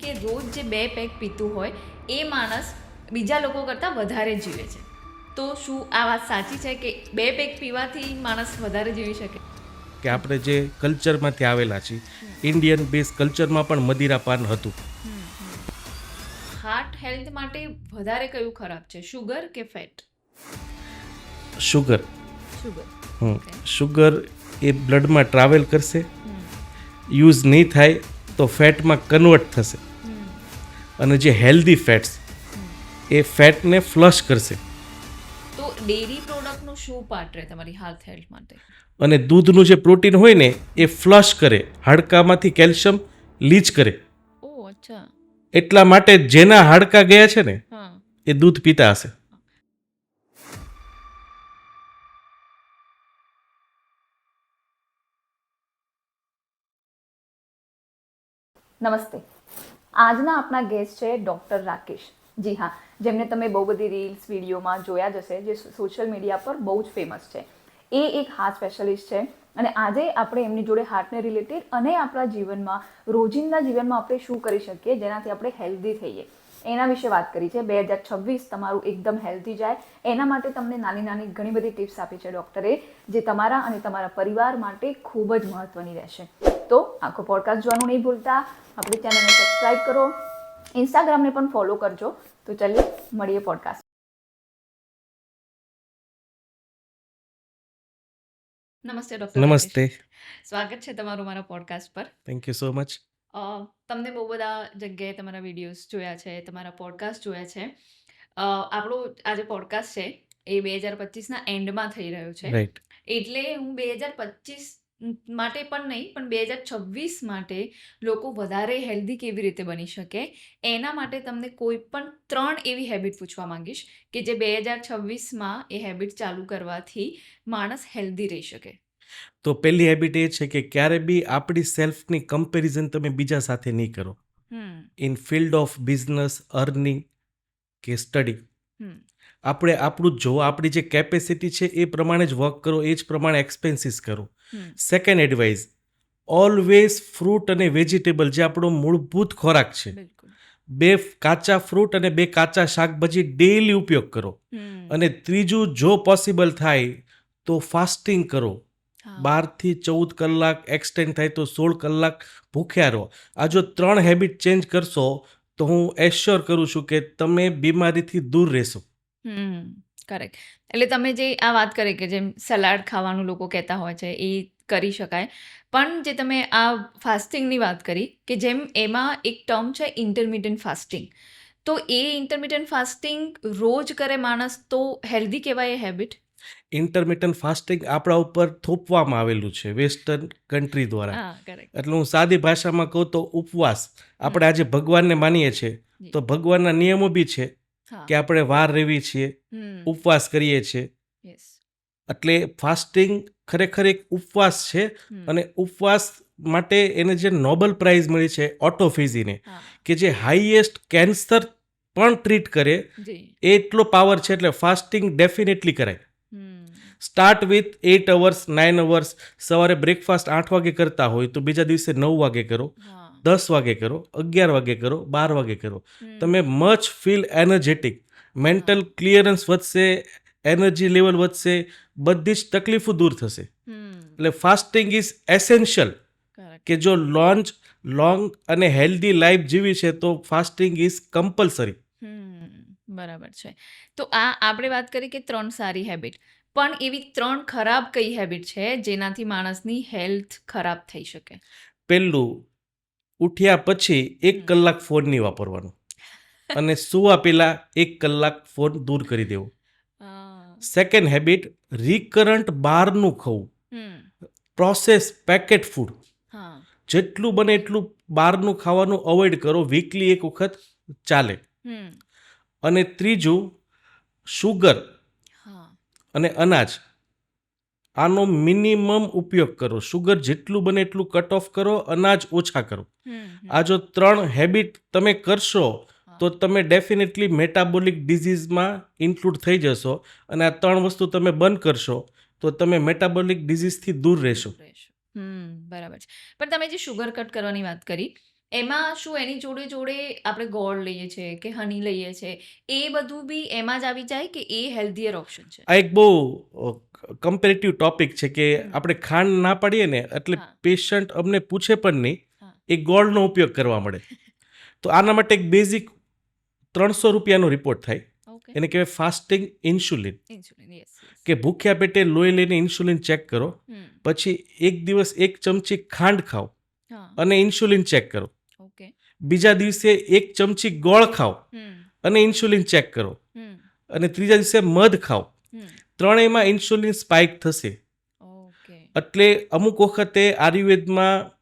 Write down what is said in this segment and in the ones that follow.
કે રોજ જે 2 પેક પીતું હોય એ માણસ બીજા લોકો કરતાં વધારે જીવે છે. તો શું આ વાત સાચી છે કે 2 પેક પીવાથી માણસ વધારે જીવી શકે? કે આપણે જે કલ્ચરમાંથી આવેલા છીએ, ઇન્ડિયન બેઝ કલ્ચરમાં પણ મદિરાપાન હતું. હાર્ટ હેલ્થ માટે વધારે કયું ખરાબ છે, શુગર કે ફેટ? Sugar sugar. શુગર એ બ્લડમાં ટ્રાવેલ કરશે, યુઝ નહીં થાય તો ફેટમાં કન્વર્ટ થશે, અને જે હેલ્ધી ફેટ્સ એ ફેટને ફ્લશ કરશે. તો ડેરી પ્રોડક્ટનું શું પાર્ટ રહે તમારી હેલ્થ માટે? અને દૂધનું જે પ્રોટીન હોય ને એ ફ્લશ કરે, હાડકામાંથી કેલ્શિયમ લીચ કરે. ઓહ અચ્છા. એટલા માટે જેના હાડકા ગયા છે ને હા. એ દૂધ પીતા હશે. નમસ્તે. આજના આપણા ગેસ્ટ છે ડૉક્ટર રાકેશ. જી હા, જેમને તમે બહુ બધી રીલ્સ વિડીયોમાં જોયા જ હશે, જે સોશિયલ મીડિયા પર બહુ જ ફેમસ છે. એ એક હાર્ટ સ્પેશિયાલિસ્ટ છે અને આજે આપણે એમની જોડે હાર્ટને રિલેટેડ અને આપણા જીવનમાં રોજિંદા જીવનમાં આપણે શું કરી શકીએ જેનાથી આપણે હેલ્ધી થઈએ એના વિશે વાત કરી છે. 2026 તમારું એકદમ હેલ્ધી જાય એના માટે તમને નાની નાની ઘણી બધી ટિપ્સ આપી છે ડૉક્ટરે, જે તમારા અને તમારા પરિવાર માટે ખૂબ જ મહત્ત્વની રહેશે. તો આખો પોડકાસ્ટ જોવાનું નહીં ભૂલતા, આપણી ચેનલને સબસ્ક્રાઈબ કરો, ઇન્સ્ટાગ્રામને પણ ફોલો કરજો. તો ચલીએ મળીએ પોડકાસ્ટ. નમસ્તે ડૉક્ટર. નમસ્તે. સ્વાગત છે તમારું મારા પોડકાસ્ટ પર. Thank you so much. તમને બહુ બધા જગ્યાએ તમારા વિડીયોઝ જોયા છે, તમારા પોડકાસ્ટ જોયા છે. આપણો આજે પોડકાસ્ટ છે એ 2025ના એન્ડમાં થઈ રહ્યો છે. રાઈટ. એટલે હું 2025 માટે પણ નહીં, પણ 2026 માટે લોકો વધારે હેલ્ધી કેવી રીતે બની શકે એના માટે તમને કોઈ પણ 3 એવી હેબિટ પૂછવા માંગીશ કે જે 2026માં એ હેબિટ ચાલુ કરવાથી માણસ હેલ્ધી રહી શકે. તો પહેલી હેબિટ એ છે કે ક્યારે બી આપણી સેલ્ફની કમ્પેરિઝન તમે બીજા સાથે નહીં કરો. In field of business, earning કે સ્ટડી. આપણે આપણું જો આપણી જે કેપેસિટી છે એ પ્રમાણે જ વર્ક કરો, એ જ પ્રમાણે એક્સપેન્સીસ કરો. સેકન્ડ એડવાઇઝ, ઓલવેઝ ફ્રૂટ અને વેજીટેબલ જે આપણો મૂળભૂત ખોરાક છે, બિલકુલ. 2 કાચા ફ્રૂટ અને 2 કાચા શાકભાજી ડેઈલી ઉપયોગ કરો. અને ત્રીજું, જો પોસિબલ થાય તો ફાસ્ટિંગ કરો. 12 થી 14 કલાક, એક્સટેન્ડ થાય તો 16 કલાક ભૂખ્યા રહો. આ જો 3 હેબિટ ચેન્જ કરશો તો હું એશ્યોર કરું છું કે તમે બીમારીથી દૂર રહેશો. કરેક્ટ. એટલે તમે જે આ વાત કરી કે જેમ સલાડ ખાવાનું લોકો કહેતા હોય છે એ કરી શકાય, પણ જે તમે આ ફાસ્ટિંગની વાત કરી કે જેમ એમાં એક ટર્મ છે ઇન્ટરમિટન્ટ ફાસ્ટિંગ, તો એ ઇન્ટરમિટન્ટ ફાસ્ટિંગ રોજ કરે માણસ તો હેલ્ધી કહેવાય એ હેબિટ? ઇન્ટરમિટન્ટ ફાસ્ટિંગ આપણા ઉપર થોપવામાં આવેલું છે વેસ્ટર્ન કન્ટ્રી દ્વારા. હા કરેક્ટ. એટલે હું સાદી ભાષામાં કહું તો ઉપવાસ. આપણે આજે ભગવાનને માનીએ છીએ તો ભગવાનના નિયમો બી છે કે આપણે વાર રહેવી છીએ, ઉપવાસ કરીએ છીએ. એટલે ફાસ્ટિંગ ખરેખર એક ઉપવાસ છે. અને ઉપવાસ માટે એને જે નોબેલ પ્રાઇઝ મળી છે ઓટોફેજીને, કે જે હાઈએસ્ટ કેન્સર પણ ટ્રીટ કરે એટલો પાવર છે. એટલે ફાસ્ટિંગ ડેફિનેટલી કરાય. Start with 8 hours, 9 hours. સવારે બ્રેકફાસ્ટ 8 વાગે કરતા હોય તો બીજા દિવસે 9 વાગે કરો, 10 વાગે કરો, 11 વાગે કરો, 12 વાગે કરો. તમે much feel energetic, mental clearance વધશે, એનર્જી લેવલ વધશે, બધી જ તકલીફો દૂર થશે. એટલે ફાસ્ટિંગ ઇઝ એસેન્શિયલ કે જો લોંગ અને હેલ્ધી લાઈફ જીવી છે તો ફાસ્ટિંગ ઇઝ કમ્પલસરી. બરાબર છે. તો આ આપણે વાત કરી કે 3 સારી હેબિટ, પણ એવી 3 ખરાબ કઈ હેબિટ છે જેનાથી માણસની હેલ્થ ખરાબ થઈ શકે? પહેલું, ઉઠ્યા પછી 1 કલાક ફોન નહીં વાપરવાનો અને સૂવા પહેલા 1 કલાક ફોન દૂર કરી દેવો. સેકન્ડ હેબિટ, રિકરન્ટ બહારનું ખાવું, પ્રોસેસ પેકેટ ફૂડ. જેટલું બને એટલું બહારનું ખાવાનું અવોઇડ કરો, વીકલી 1 વખત ચાલે. અને ત્રીજું, શુગર અને અનાજ આનો મિનિમમ ઉપયોગ કરો. શુગર જેટલું બને એટલું કટ ઓફ કરો, અનાજ ઓછા કરો. આ જો 3 હેબિટ તમે કરશો તો તમે ડેફિનેટલી મેટાબોલિક ડિઝીઝમાં ઇન્ક્લુડ થઈ જશો. અને આ 3 વસ્તુ તમે બંધ કરશો તો તમે મેટાબોલિક ડિઝીઝથી દૂર રહેશો. બરાબર છે. પણ તમે જે શુગર કટ કરવાની વાત કરી એમાં શું એની જોડે જોડે આપણે ગોળ લઈએ છીએ કે હની લઈએ છીએ, એ બધું બી એમાં જ આવી જાય કે એ હેલ્ધીયર ઓપ્શન છે? આ એક બહુ કમ્પેરેટિવ ટોપિક છે કે આપણે ખાંડ ના પાડીએ ને એટલે હા. પેશન્ટ અમને પૂછે પણ નહીં, હા. એ ગોળનો ઉપયોગ કરવા મળે. તો આના માટે એક બેઝિક 300 રૂપિયાનો રિપોર્ટ થાય, ઓકે. એને કહેવાય fasting insulin. Insulin, yes, yes. કે ભૂખ્યા પેટે લોહી લઈને ઇન્સ્યુલિન ચેક કરો, પછી એક દિવસ 1 ચમચી ખાંડ ખાઓ હા. અને ઇન્સ્યુલિન ચેક કરો. ઓકે. બીજા દિવસે 1 ચમચી ગોળ ખાઓ અને ઇન્સ્યુલિન ચેક કરો, અને ત્રીજા દિવસે મધ ખાઓ. ત્રણેયમાં ઇન્સ્યુલિન સ્પાઇક થશે. ઓકે. એટલે અમુક વખતે આયુર્વેદમાં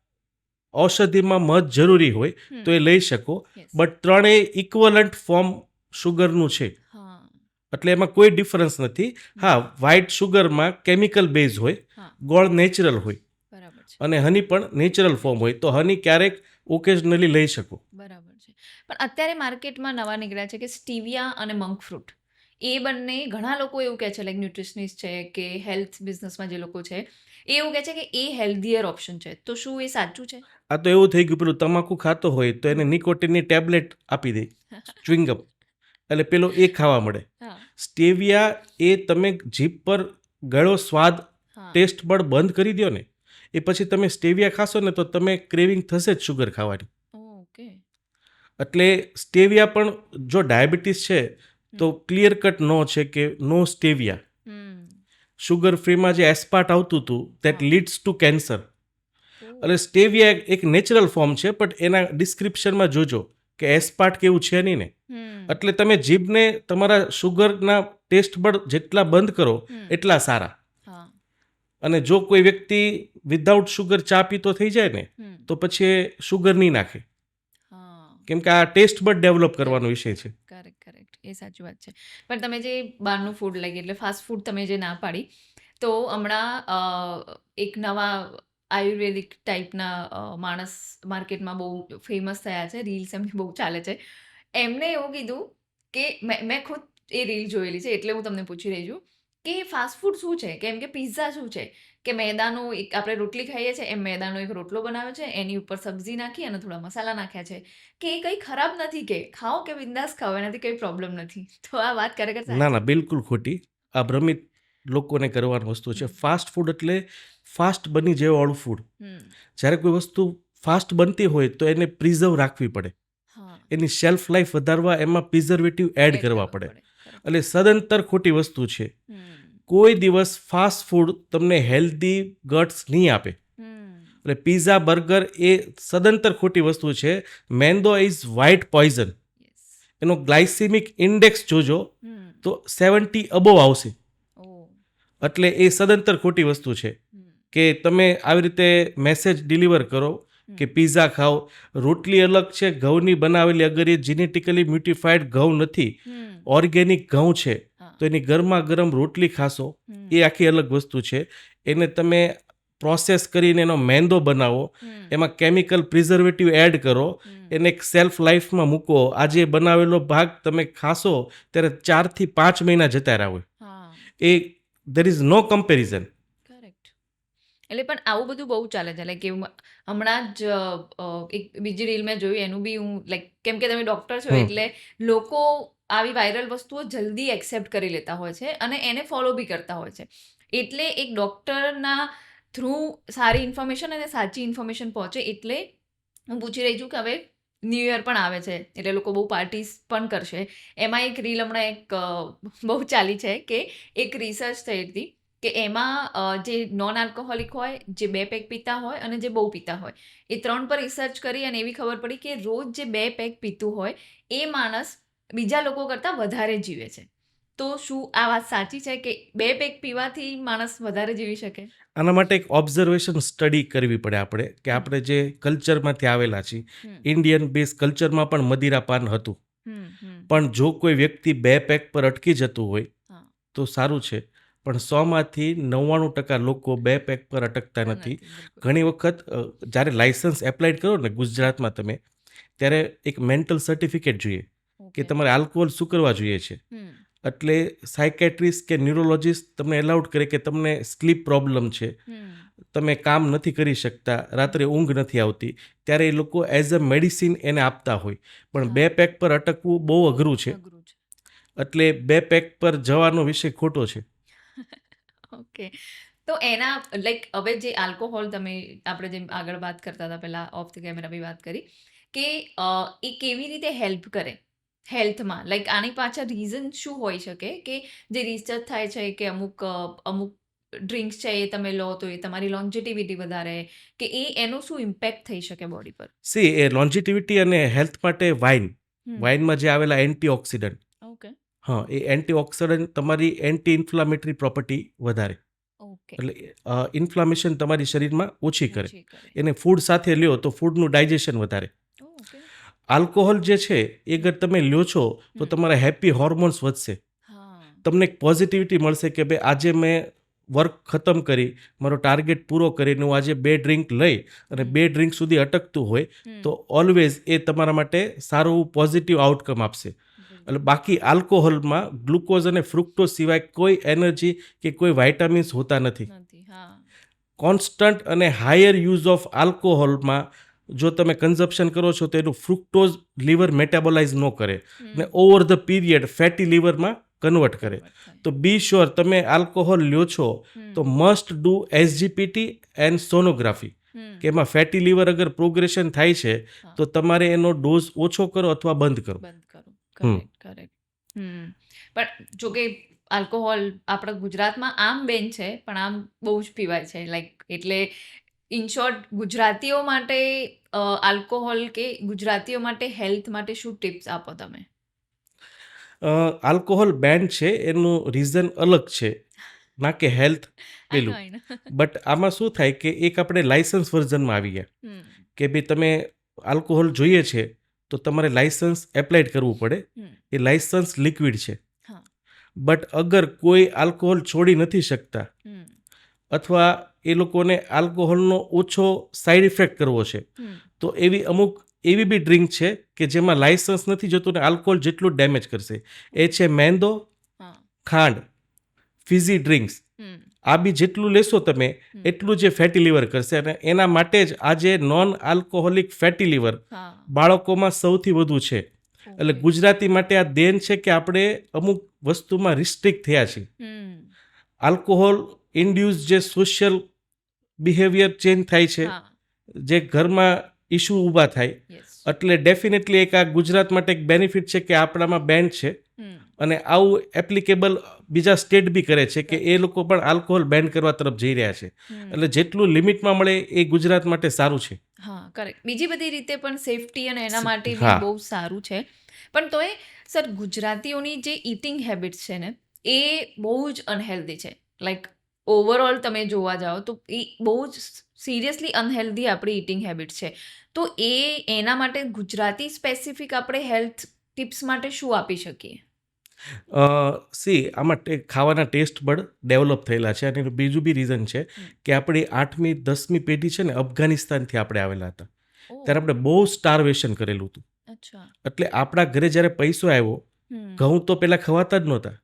ઔષધિમાં મધ જરૂરી હોય તો એ લઈ શકો, યસ. બટ ત્રણેય ઇક્વલન્ટ ફોર્મ શુગરનું છે, હા. એટલે એમાં કોઈ ડિફરન્સ નથી. હા, વ્હાઇટ શુગરમાં કેમિકલ બેઝ હોય, હા. ગોળ નેચરલ હોય બરાબર છે. અને હની પણ નેચરલ ફોર્મ હોય, તો હની ક્યારેક ઓકેઝનલી લઈ શકો. બરાબર છે. પણ અત્યારે માર્કેટમાં નવા નીકળ્યા છે કે સ્ટીવિયા અને મંક ફ્રૂટ. એ બંને ઘણા લોકો એવું કહે છે, લાઈક ન્યુટ્રિશનિસ્ટ છે કે હેલ્થ બિઝનેસમાં જે લોકો છે, એ એવું કહે છે કે એ હેલ્ધીયર ઓપ્શન છે. તો શું એ સાચું છે? આ તો એવું થઈ ગયું, પેલું તમાકુ ખાતો હોય તો એને નિકોટિનની ટેબ્લેટ આપી દે, ચ્યુઇંગમ, એટલે પેલો એ ખાવા મળે. હા. સ્ટેવિયા એ તમે જીભ પર ગળો સ્વાદ, હા. ટેસ્ટ બડ બંધ કરી દો ને, એ પછી તમે સ્ટેવિયા ખાશો ને તો તમે ક્રેવિંગ થશે જ શુગર ખાવાની. ઓકે. એટલે સ્ટેવિયા પણ જો ડાયાબિટીસ છે તો ક્લિયર કટ નો છે કે નો સ્ટેવિયા. શુગર ફ્રીમાં જે એસ્પાર્ટ આવતું હતું દેટ હા. Leads to cancer. એટલે સ્ટેવિયા એક નેચરલ ફોર્મ છે, પણ એના ડિસ્ક્રિપ્શનમાં જોજો કે એસ્પાર્ટ કેવું છે નહીં ને. એટલે તમે જીભને તમારા શુગરના ટેસ્ટ બડ જેટલા બંધ કરો એટલા સારા. હા. અને જો કોઈ વ્યક્તિ વિધાઉટ શુગર ચા પીતો થઈ જાય ને તો પછી એ શુગર નહીં નાખે, હા. કેમ કે આ ટેસ્ટ બડ ડેવલપ કરવાનો વિષય છે. Correct, correct. એ સાચી વાત છે. પણ તમે જે બહારનું ફૂડ લાઈક એટલે ફાસ્ટ ફૂડ તમે જે ના પાડી, તો હમણાં એક નવા આયુર્વેદિક ટાઈપના માણસ માર્કેટમાં બહુ ફેમસ થયા છે. રીલ્સ એમની બહુ ચાલે છે. એમણે એવું કીધું કે મેં ખુદ એ રીલ જોયેલી છે, એટલે હું તમને પૂછી રહી છું કે ફાસ્ટ ફૂડ શું છે? કેમ કે પિઝા શું છે? કે મેદાનું એક આપણે રોટલી ખાઈએ છીએ એમ મેદાનો એક રોટલો બનાવ્યો છે, એની ઉપર સબ્જી નાખી અને થોડા મસાલા નાખ્યા છે, કે એ કંઈ ખરાબ નથી, કે ખાઓ કે બિંદાસ ખાઓ, એનાથી કંઈ પ્રોબ્લેમ નથી. તો આ વાત ખરેખર ના સાચી? ના, બિલકુલ ખોટી. આ ભ્રમિત લોકોને કરવાની વસ્તુ છે. ફાસ્ટ ફૂડ એટલે ફાસ્ટ બની જેવાળું ફૂડ. જ્યારે કોઈ વસ્તુ ફાસ્ટ બનતી હોય તો એને પ્રિઝર્વ રાખવી પડે, હા. એની શેલ્ફ લાઈફ વધારવા એમાં પ્રિઝર્વેટિવ એડ કરવા પડે, એટલે સદંતર ખોટી વસ્તુ છે. કોઈ દિવસ ફાસ્ટ ફૂડ તમને હેલ્ધી ગટ્સ નહીં આપે. એટલે પીઝા, બર્ગર એ સદંતર ખોટી વસ્તુ છે. મેંદો ઇઝ વ્હાઇટ પોઈઝન. એનો ગ્લાયસીમિક ઇન્ડેક્સ જોજો તો 70 અબોવ આવશે. એટલે એ સદંતર ખોટી વસ્તુ છે કે તમે આવી રીતે મેસેજ ડિલિવર કરો કે પીઝા ખાઓ. રોટલી અલગ છે ઘઉંની બનાવેલી, અગર એ જીનેટિકલી મ્યુટિફાઈડ ઘઉં નથી, ઓર્ગેનિક ઘઉં છે, તો એની ગરમા ગરમ રોટલી ખાશો, એ આખી અલગ વસ્તુ છે. એને તમે પ્રોસેસ કરીને એનો મેંદો બનાવો, એમાં કેમિકલ પ્રિઝર્વેટિવ એડ કરો, એને એક સેલ્ફ લાઈફમાં મૂકો, આજે બનાવેલો ભાગ તમે ખાશો ત્યારે 4 થી 5 મહિના જતા રહ્યા હોય. એ there is no comparison. Correct. એટલે પણ આવું બધું બહુ ચાલે છે, લાઈક હમણાં જ એક બીજી રીલ મેં જોઈ, એનું બી હું લાઈક, કેમ કે તમે ડૉક્ટર છો એટલે લોકો આવી વાયરલ વસ્તુઓ જલ્દી એક્સેપ્ટ કરી લેતા હોય છે અને એને ફોલો બી કરતા હોય છે. એટલે એક ડૉક્ટરના થ્રુ સારી ઇન્ફોર્મેશન અને સાચી ઇન્ફોર્મેશન પહોંચે, એટલે હું પૂછી રહી છું કે હવે ન્યૂ યર પણ આવે છે એટલે લોકો બહુ પાર્ટીઝ પણ કરશે. એમાં એક રીલ હમણાં એક બહુ ચાલી છે કે એક રિસર્ચ થઈ હતી કે એમાં જે નોન આલ્કોહોલિક હોય, જે 2 પેગ પીતા હોય અને જે બહુ પીતા હોય, એ 3 પર રિસર્ચ કરી અને એવી ખબર પડી કે રોજ જે 2 પેગ પીતું હોય એ માણસ બીજા લોકો કરતાં વધારે જીવે છે. તો શું આ વાત સાચી છે કે 2 પેગ પીવાથી માણસ વધારે જીવી શકે? આના માટે એક ઓબ્ઝર્વેશન સ્ટડી કરવી પડે આપણે, કે આપણે જે કલ્ચરમાંથી આવેલા છીએ, ઇન્ડિયન બેઝ કલ્ચરમાં પણ મદિરાપાન હતું. પણ જો કોઈ વ્યક્તિ 2 પેગ પર અટકી જતું હોય તો સારું છે, પણ 100માંથી 99% લોકો 2 પેગ પર અટકતા નથી. ઘણી વખત જ્યારે લાયસન્સ એપ્લાય કરો ને ગુજરાતમાં તમે, ત્યારે એક મેન્ટલ સર્ટિફિકેટ જોઈએ કે તમારે આલ્કોહોલ શું કરવા જોઈએ છે. એટલે સાયકેટ્રિસ્ટ કે ન્યુરોલોજિસ્ટ તમને એલાઉડ કરે કે તમને સ્લીપ પ્રોબ્લેમ છે, તમે કામ નથી કરી શકતા, રાત્રે ઊંઘ નથી આવતી, ત્યારે એ લોકો એઝ અ મેડિસિન એને આપતા હોય. પણ હા. 2 પેક પર અટકવું બહુ અઘરું છે. અઘરું છે. એટલે 2 પેક પર જવાનો વિષય ખોટો છે. ઓકે. તો એના લાઈક હવે જે આલ્કોહોલ આપણે જેમ આગળ વાત કરતા હતા પહેલા ઓફ ધ કેમેરા બી વાત કરી કે એ કેવી રીતે હેલ્પ કરે હેલ્થમાં, લાઈક આની પાછળ રીઝન શું હોઈ શકે કે જે રિસર્ચ થાય છે કે અમુક ડ્રિંક્સ છે એ તમે લો તો એ તમારી લોન્જેટિવિટી વધારે કે એનો શું ઇમ્પેક્ટ થઈ શકે બોડી પર? સી એ લોન્જિટિવિટી અને હેલ્થ માટે હમ. વાઇનમાં જે આવેલા એન્ટીઓક્સિડન્ટ, ઓકે. હા, એ એન્ટીઓક્સિડન્ટ તમારી એન્ટી ઇન્ફ્લામેટરી પ્રોપર્ટી વધારે. ઓકે. એટલે ઇન્ફ્લામેશન તમારી શરીરમાં ઓછી કરે. ઓછી કરે. એને ફૂડ સાથે લ્યો તો ફૂડનું ડાયજેશન વધારે. ઓકે. આલ્કોહોલ જે છે એ અગર તમે લ્યો છો તો હમ. તમારા હેપી હોર્મોન્સ વધશે. હા. તમને એક પોઝિટિવિટી મળશે કે ભાઈ આજે મેં વર્ક ખતમ કરી, મારો ટાર્ગેટ પૂરો કરીને હું આજે 2 ડ્રિંક લઈ અને 2 ડ્રિંક સુધી અટકતું હોય તો ઓલવેઝ એ તમારા માટે સારું પોઝિટિવ આઉટકમ આપશે. એટલે બાકી આલ્કોહોલમાં ગ્લુકોઝ અને ફ્રુક્ટોઝ સિવાય કોઈ એનર્જી કે કોઈ વાઇટામિન્સ હોતા નથી. નથી. હા. કોન્સ્ટન્ટ અને હાયર યુઝ ઓફ આલ્કોહોલમાં જો તમે કન્ઝપ્શન કરો છો તો એનું ફ્રુક્ટોઝ લીવર મેટાબોલાઇઝ ન કરે અને ઓવર ધ પીરિયડ ફેટી લીવરમાં કન્વર્ટ કરે. તો બી શ્યોર તમે આલ્કોહોલ લ્યો છો તો must do SGPT and sonography, કે એમાં ફેટી લીવર અગર પ્રોગ્રેશન થાય છે તો તમારે એનો ડોઝ ઓછો કરો અથવા બંધ કરો. બંધ કરો. Correct, correct. પણ જો કે આલ્કોહોલ આપણા ગુજરાતમાં આમ બેન છે પણ આમ બહુ જ પીવાય છે લાઈક એટલે ઇન શોર્ટ ગુજરાતીઓ માટે આલ્કોહોલ કે ગુજરાતીઓ માટે હેલ્થ માટે શું ટિપ્સ આપો તમે? આલ્કોહોલ બેન છે એનું રીઝન અલગ છે, ના કે હેલ્થ પેલું. I know. બટ આમાં શું થાય કે એક આપણે લાયસન્સ વર્ઝનમાં આવી ગયા કે ભાઈ તમે આલ્કોહોલ જોઈએ છે તો તમારે લાયસન્સ એપ્લાઇડ કરવું પડે. એ લાયસન્સ લિક્વિડ છે. હા. બટ અગર કોઈ આલ્કોહોલ છોડી નથી શકતા અથવા એ લોકોને આલ્કોહોલનો ઓછો સાઇડ ઇફેક્ટ કરવો છે તો એવી બી ડ્રિંક છે કે જેમાં લાયસન્સ નથી જતું ને આલ્કોહોલ જેટલું ડેમેજ કરશે. એ છે મેંદો, ખાંડ, ફીઝી ડ્રિંક્સ. આ બી જેટલું લેશો તમે એટલું જે ફેટી લીવર કરશે અને એના માટે જ આજે નોન આલ્કોહોલિક ફેટી લીવર બાળકોમાં સૌથી વધુ છે. એટલે ગુજરાતી માટે આ દેન છે કે આપણે અમુક વસ્તુમાં રિસ્ટ્રિક્ટ થયા છીએ. આલ્કોહોલ ઇન્ડ્યુસ જે સોશિયલ બિહેવિયર ચેન્જ થાય છે, જે ઘરમાં ઇશ્યુ ઊભા થાય, એટલે ડેફિનેટલી એક આ ગુજરાત માટે એક બેનિફિટ છે કે આપણામાં બેન્ડ છે અને આવું એપ્લિકેબલ બીજા સ્ટેટ બી કરે છે કે એ લોકો પણ આલ્કોહોલ બેન કરવા તરફ જઈ રહ્યા છે. એટલે જેટલું લિમિટમાં મળે એ ગુજરાત માટે સારું છે. હા, કરેક્ટ. બીજી બધી રીતે પણ સેફટી અને એના માટે બી હા. બહુ સારું છે. પણ તોય સર ગુજરાતીઓની જે ઇટિંગ હેબિટ્સ છે ને એ બહુ જ અનહેલ્ધી છે. લાઈક ઓવરઓલ તમે જોવા જાઓ તો એ બહુ જ સિરિયસલી અનહેલ્ધી આપણી ઇટિંગ હેબિટ્સ છે. તો એના માટે ગુજરાતી સ્પેસિફિક આપણે હેલ્થ ટિપ્સ માટે શું આપી શકીએ? આમાં ખાવાના ટેસ્ટ બડ ડેવલપ થયેલા છે અને એનું બીજું બી રીઝન છે કે આપણી 8મી 10મી પેઢી છે ને અફઘાનિસ્તાનથી આપણે આવેલા હતા. ત્યારે આપણે બહુ સ્ટારવેશન કરેલું હતું. અચ્છા. એટલે આપણા ઘરે જ્યારે પૈસો આવ્યો, ઘઉં તો પહેલાં ખવાતા જ નહોતા,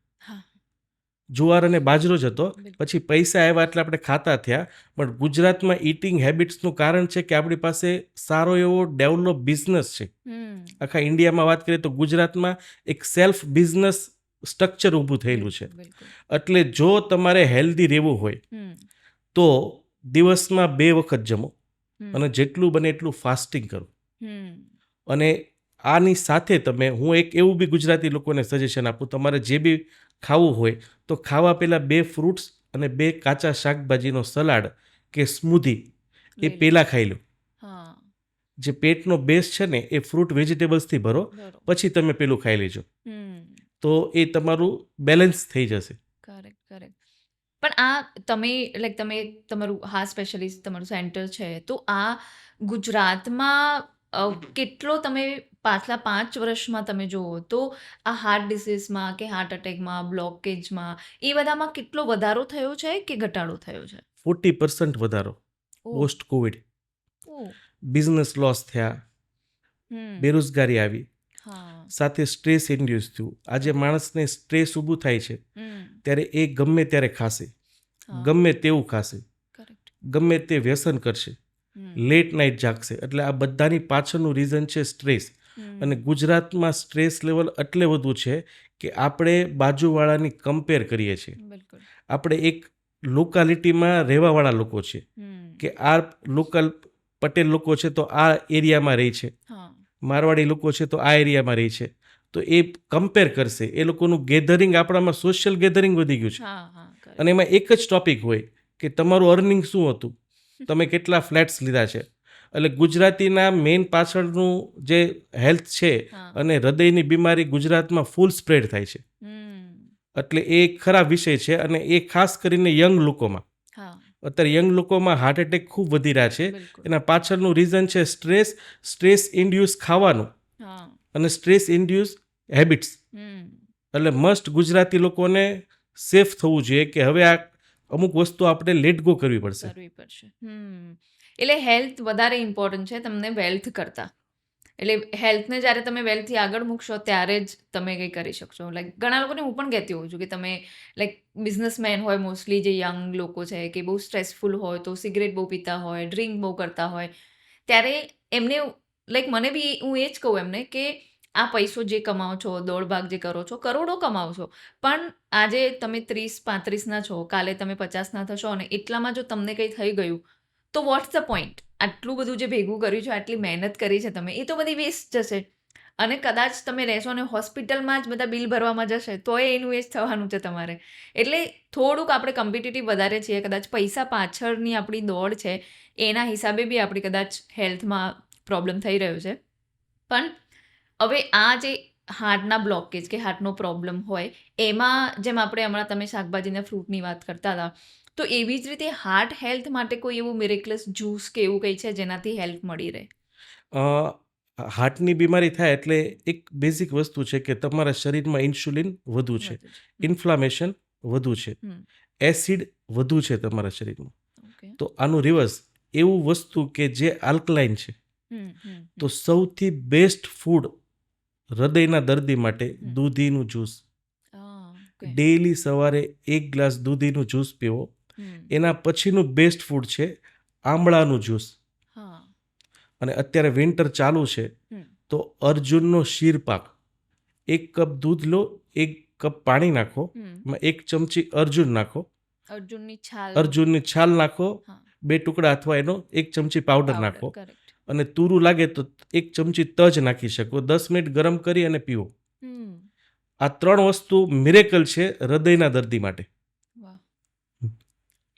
જુવાર અને બાજરો જ હતો. પછી પૈસા આવ્યા એટલે આપણે ખાતા થયા. પણ ગુજરાતમાં ઇટિંગ હેબિટ્સનું કારણ છે કે આપણી પાસે સારો એવો ડેવલપ બિઝનેસ છે. આખા ઇન્ડિયામાં વાત કરીએ તો ગુજરાતમાં એક સેલ્ફ બિઝનેસ સ્ટ્રક્ચર ઊભું થયેલું છે. એટલે જો તમારે હેલ્ધી રહેવું હોય તો દિવસમાં 2 વખત જમો અને જેટલું બને એટલું ફાસ્ટિંગ કરો. અને આની સાથે હું એક એવું બી ગુજરાતી લોકોને સજેશન આપું, તમારે જે બી ખાવું હોય તો ખાવા પહેલાં 2 ફ્રૂટ્સ અને 2 કાચા શાકભાજીનો સલાડ કે સ્મૂધી એ પહેલાં ખાઈ લો. જે પેટનો બેઝ છે ને એ ફ્રૂટ વેજીટેબલ્સથી ભરો, પછી તમે પેલું ખાઈ લેજો તો એ તમારું બેલેન્સ થઈ જશે. Correct, correct. પણ આ તમે તમારું સ્પેશિયલિસ્ટ તમારું સેન્ટર છે તો આ ગુજરાતમાં કેટલો તમે પાછલા 5 વર્ષમાં તમે જુઓ તો આ હાર્ટ ડિસીઝમાં કે હાર્ટ અટેકમાં, બ્લોકેજમાં એ બધામાં કેટલો વધારો થયો છે કે ઘટાડો થયો છે? 40% વધારો પોસ્ટ કોવિડ. બિઝનેસ લોસ થયા, બેરોજગારી આવી, સાથે સ્ટ્રેસ ઇન્ડ્યુસ થયું. આજે માણસને સ્ટ્રેસ ઊભું થાય છે ત્યારે એ ગમે ત્યારે ખાશે, ગમે તેવું ખાશે. ગમે તે વ્યસન કરશે, લેટ નાઇટ જાગશે. એટલે આ બધાની પાછળનું રીઝન છે સ્ટ્રેસ. અને ગુજરાતમાં સ્ટ્રેસ લેવલ એટલે વધુ છે કે આપણે બાજુવાળાની કમ્પેર કરીએ છીએ. બિલકુલ. આપણે એક લોકાલિટીમાં રહેવાવાળા લોકો છે કે આ લોકલ પટેલ લોકો છે તો આ એરિયામાં રહે છે, હા. મારવાડી લોકો છે તો આ એરિયામાં રહે છે. તો એ કમ્પેર કરશે. એ લોકોનું ગેધરિંગ, આપણામાં સોશિયલ ગેધરિંગ વધી ગયું છે. હા, હા, correct. અને એમાં એક જ ટોપિક હોય કે તમારું અર્નિંગ શું હતું, તમે કેટલા ફ્લેટ્સ લીધા છે. એટલે ગુજરાતીના મેઇન પાછળનું જે હેલ્થ છે હા. અને હૃદયની બીમારી ગુજરાતમાં ફૂલ સ્પ્રેડ થાય છે. એટલે એ એક ખરાબ વિષય છે. અને એ ખાસ કરીને યંગ લોકોમાં, હા, અત્યારે યંગ લોકોમાં હાર્ટ એટેક ખૂબ વધી રહ્યા છે. બિલકુલ. એના પાછળનું રીઝન છે સ્ટ્રેસ ઇન્ડ્યુસ ખાવાનું હા. અને સ્ટ્રેસ ઇન્ડ્યુસ હેબિટ્સ. એટલે મસ્ટ ગુજરાતી લોકોને સેફ થવું જોઈએ કે હવે આ અમુક વસ્તુ આપણે લેટ ગો કરવી પડશે. કરવી પડશે. એટલે હેલ્થ વધારે ઇમ્પોર્ટન્ટ છે તમને વેલ્થ કરતાં. એટલે હેલ્થને જ્યારે તમે વેલ્થથી આગળ મૂકશો ત્યારે જ તમે કંઈ કરી શકશો. લાઈક ઘણા લોકોને હું પણ કહેતી હોઉં છું કે તમે લાઈક બિઝનેસમેન હોય, મોસ્ટલી જે યંગ લોકો છે કે બહુ સ્ટ્રેસફુલ હોય તો સિગરેટ બહુ પીતા હોય, ડ્રિંક બહુ કરતા હોય, ત્યારે એમને લાઈક મને બી હું એ જ કહું એમને કે આ પૈસો જે કમાઓ છો, દોઢ ભાગ જે કરો છો, કરોડો કમાઓ છો, પણ આજે તમે 30-35ના છો, કાલે તમે 50ના થશો અને એટલામાં જો તમને કંઈ થઈ ગયું તો વોટ્સ ધ પોઈન્ટ? આટલું બધું જે ભેગું કર્યું છે, આટલી મહેનત કરી છે તમે, એ તો બધી વેસ્ટ જશે. અને કદાચ તમે રહેશો અને હોસ્પિટલમાં જ બધા બિલ ભરવામાં જશે તોય એનું વેસ્ટ થવાનું છે તમારે. એટલે થોડુંક આપણે કોમ્પિટિટિવ વધારે છીએ, કદાચ પૈસા પાછળની આપણી દોડ છે એના હિસાબે બી આપણી કદાચ હેલ્થમાં પ્રોબ્લેમ થઈ રહ્યો છે. પણ હવે આ જે હાર્ટના બ્લોકેજ કે હાર્ટનો પ્રોબ્લેમ હોય એમાં જેમ આપણે હમણાં તમે શાકભાજીના ફ્રૂટની વાત કરતા હતા, તો એવી જ રીતે હાર્ટ હેલ્થ માટે કોઈ એવું મિરેકલસ જ્યુસ કે એવું કંઈ છે જેનાથી હેલ્પ મળી રહે? હાર્ટની બીમારી થાય એટલે એક બેઝિક વસ્તુ છે કે તમારા શરીરમાં ઇન્સ્યુલિન વધુ છે, વધુ છે. ઇન્ફ્લામેશન વધુ છે, હમ. એસિડ વધુ છે તમારા શરીરમાં. ઓકે. તો આનું રિવર્સ એવું વસ્તુ કે જે આલ્કલાઇન છે. તો સૌથી બેસ્ટ ફૂડ હૃદયના દર્દી માટે દૂધીનું જ્યુસ. ડેઈલી સવારે 1 ગ્લાસ દૂધીનું જ્યુસ પીવો. એના પછીનું બેસ્ટ ફૂડ છે આમળાનું જ્યુસ. અને અત્યારે વિન્ટર ચાલુ છે તો અર્જુનનો શીરપાક, 1 કપ દૂધ લો, 1 કપ પાણી નાખો, એમાં 1 ચમચી અર્જુન નાખો, અર્જુનની છાલ નાખો, 2 ટુકડા અથવા એનો 1 ચમચી પાવડર નાખો, અને તુરું લાગે તો 1 ચમચી તજ નાખી શકો. 10 મિનિટ ગરમ કરી અને પીવો. આ 3 વસ્તુ મિરેકલ છે હૃદયના દર્દી માટે.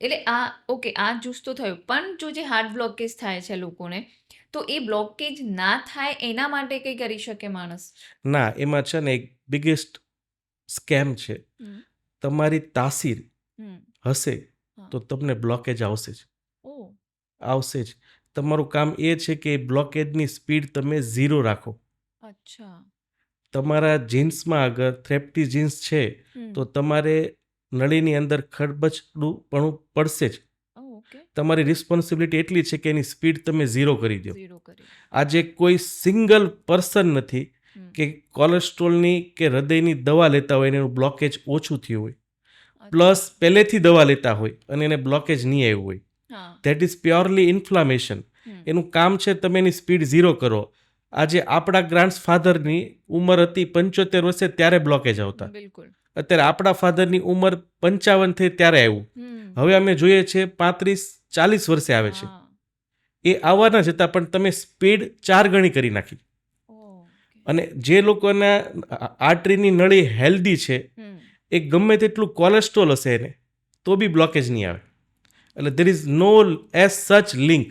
એટલે આ જ્યુસ તો થયું, પણ જો જે હાર્ટ બ્લોકેજ થાય છે લોકોને, તો એ બ્લોકેજ ના થાય એના માટે કંઈ કરી શકે માણસ? ના, એમાં છે ને એક બિગેસ્ટ સ્કેમ છે. તમારી તાસીર હશે તો તમને બ્લોકેજ આવશે જ. આવશે જ. તમારું કામ એ છે કે બ્લોકેજની સ્પીડ તમે 0 રાખો. અચ્છા. તમારા જીન્સમાં અગર થ્રેપ્ટી જીન્સ છે તો તમારે નળીની અંદર ખરબચડુંપણું પડશે જ. તમારી રિસ્પોન્સિબિલિટી એટલી છે કે એની સ્પીડ તમે 0 કરી દો. આજે કોઈ સિંગલ પર્સન નથી કે કોલેસ્ટ્રોલની કે હૃદયની દવા લેતા હોય અને એનું બ્લોકેજ ઓછું થયું હોય, પ્લસ પહેલેથી દવા લેતા હોય અને એને બ્લોકેજ નહીં આવ્યું હોય. That is purely inflammation. એનું કામ છે તમે એની સ્પીડ 0 કરો. આજે આપણા ગ્રાન્ડફાધરની ઉંમર હતી 75 વર્ષે ત્યારે બ્લોકેજ આવતા. અત્યારે આપણા ફાધરની ઉંમર 55 થઈ ત્યારે આવ્યું. હવે અમે જોઈએ છે 35-40 વર્ષે આવે છે. એ આવવાના જ હતા પણ તમે સ્પીડ 4 ગણી કરી નાખી. અને જે લોકોના આર્ટરીની નળી હેલ્ધી છે એ ગમે તેટલું કોલેસ્ટ્રોલ હશે એને તો બી બ્લોકેજ નહીં આવે. એટલે there is no as such link.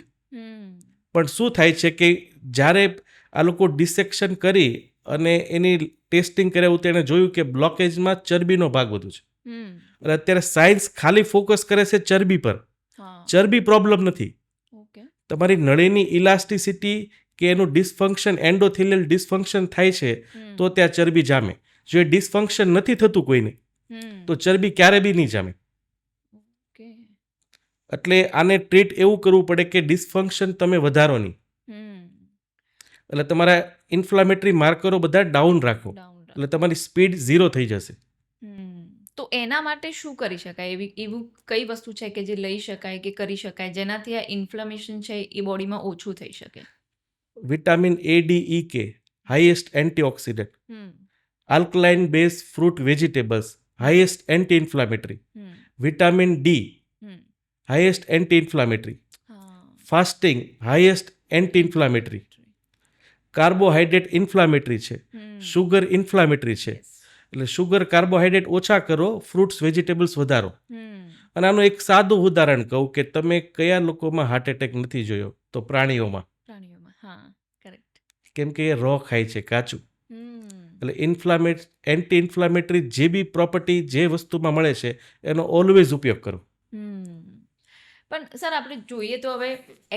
પણ શું થાય છે કે જ્યારે આ લોકો ડિસેક્શન કરી અને એની ટેસ્ટિંગ કરાવ્યું તો એણે જોયું કે બ્લોકેજમાં ચરબીનો ભાગ વધુ છે. એટલે અત્યારે સાયન્સ ખાલી ફોકસ કરે છે ચરબી પર. ચરબી પ્રોબ્લેમ નથી. તમારી નળીની ઇલાસ્ટિસિટી કે એનું ડિસફંક્શન, એન્ડોથેલિયલ ડિસફંક્શન થાય છે તો ત્યાં ચરબી જામે. જો એ ડિસફંક્શન નથી થતું કોઈને તો ચરબી ક્યારે બી નહીં જામે. એટલે આને ટ્રીટ એવું કરવું પડે કે ડિસફંક્શન તમે વધારો નહીં. એટલે તમારા ઇન્ફ્લામેટરી માર્કરો બધા ડાઉન રાખો એટલે તમારી સ્પીડ 0 થઈ જશે. તો એના માટે શું કરી શકાય? એવું કઈ વસ્તુ છે કે જે લઈ શકાય કે કરી શકાય જેનાથી આ ઇન્ફ્લેમેશન છે એ બોડીમાં ઓછું થઈ શકે? Vitamin A, D, E, K, highest antioxidant. Hmm alkaline base fruit vegetables, highest anti inflammatory. Hmm vitamin D, hmm highest anti inflammatory. હા fasting, highest anti inflammatory. Carbohydrate inflammatory છે, શુગર ઇન્ફ્લામેટરી છે. Yes. એટલે sugar carbohydrate ઓછા કરો, fruits vegetables વધારો. હમ અને આનું એક સાદું ઉદાહરણ કહું કે તમે કયા લોકોમાં હાર્ટ એટેક નથી જોયો, તો પ્રાણીઓમાં. પ્રાણીઓમાં હા કરેક્ટ. કેમ કે એ રો ખાય છે કાચું. હમ એટલે એન્ટી ઇન્ફ્લામેટરી જે બી પ્રોપર્ટી જે વસ્તુમાં મળે છે એનો ઓલવેઝ ઉપયોગ કરો. હમ પણ સર આપણે જોઈએ તો હવે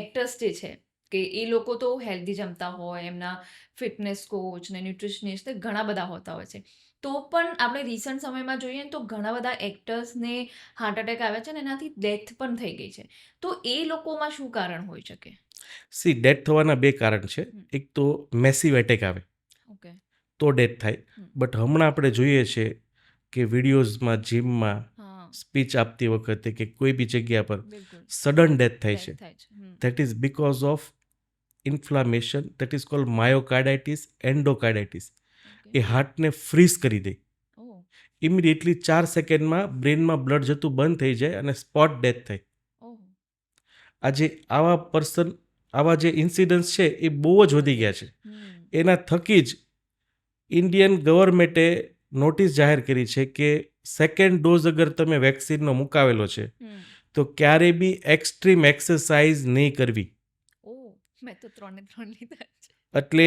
એક્ટર્સ જે છે કે એ લોકો તો હેલ્ધી જમતા હોય, એમના ફિટનેસ કોચ ને ન્યુટ્રિશનિસ્ટ ઘણા બધા હોતા હોય છે, તો પણ આપણે રિસન્ટ સમયમાં જોઈએ ને તો ઘણા બધા એક્ટર્સને હાર્ટ એટેક આવે છે ને એનાથી ડેથ પણ થઈ ગઈ છે, તો એ લોકોમાં શું કારણ હોઈ શકે? સી, ડેથ થવાના બે કારણ છે. હમ. એક તો મેસિવ એટેક આવે ઓકે. તો ડેથ થાય. હમ. બટ હમણાં આપણે જોઈએ છે કે વિડીયોઝમાં, જીમમાં હા સ્પીચ આપતી વખતે કે કોઈ બી જગ્યા પર બિલકુલ સડન ડેથ થાય છે. death થાય છે. That is because of inflammation, that is called myocarditis, endocarditis. Okay. એ હાર્ટને ફ્રીઝ કરી દે. ઓહ ઇમિડિયેટલી 4 સેકન્ડમાં બ્રેનમાં બ્લડ જતું બંધ થઈ જાય અને સ્પોટ ડેથ થાય. ઓહ આજે આવા જે ઇન્સિડન્ટ્સ છે એ બહુ જ વધી ગયા છે. હમ એના થકી જ ઇન્ડિયન ગવર્મેન્ટે નોટિસ જાહેર કરી છે કે સેકન્ડ ડોઝ અગર તમે વેક્સિનનો મુકાવેલો છે હમ તો ક્યારેય બી એક્સ્ટ્રીમ એક્સરસાઇઝ નહીં કરવી. ઓહ મેં તો 3 લીધા છે. એટલે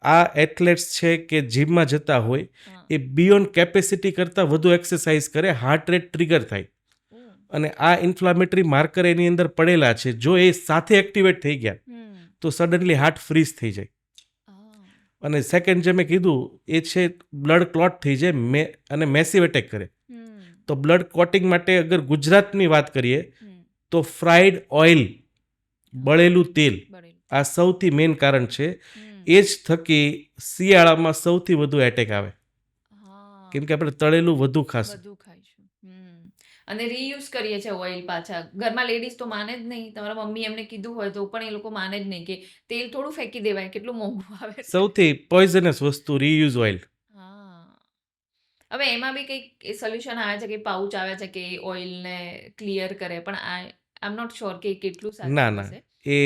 આ એથ્લેટ્સ છે કે જીમમાં જતા હોય હા એ બિયોન્ડ કેપેસિટી કરતાં વધુ એક્સરસાઇઝ કરે, હાર્ટ રેટ ટ્રિગર થાય. ઓહ અને આ ઇન્ફ્લામેટરી માર્કર એની અંદર પડેલા છે, જો એ સાથે એક્ટિવેટ થઈ ગયા હમ તો સડનલી હાર્ટ ફ્રીઝ થઈ જાય. આ અને સેકન્ડ જે મેં કીધું એ છે બ્લડ ક્લોટ થઈ જાય અને મેસિવ એટેક કરે. હમ તો બ્લડ ક્લોટિંગ માટે અગર ગુજરાતની વાત કરીએ હમ તો ફ્રાઈડ ઓઇલ, બળેલું તેલ, બળેલું. આ સૌથી મેઇન કારણ છે. હમ એ જ થકી શિયાળામાં સૌથી વધુ એટેક આવે, હા કેમ કે આપણે તળેલું વધુ ખાશું. બધું ખાઈશું. અને રીયુઝ કરીએ છીએ ઓઇલ પાછા. ઘરમાં લેડીઝ તો માને જ નહીં. તમારા મમ્મી એમને કીધું હોય તો પણ એ લોકો માને જ નહીં કે તેલ થોડું ફેંકી દેવાય, કેટલું મોંઘું આવે છે. સૌથી પોઈઝનસ વસ્તુ રીયુઝ ઓઇલ. હા હવે એમાં બી કંઈક સોલ્યુશન આવે છે કે પાઉચ આવે છે કે ઓઇલને ક્લિયર કરે, પણ આઈ એમ નોટ શ્યોર કે એ કેટલું ના સાચું ના, હશે. એ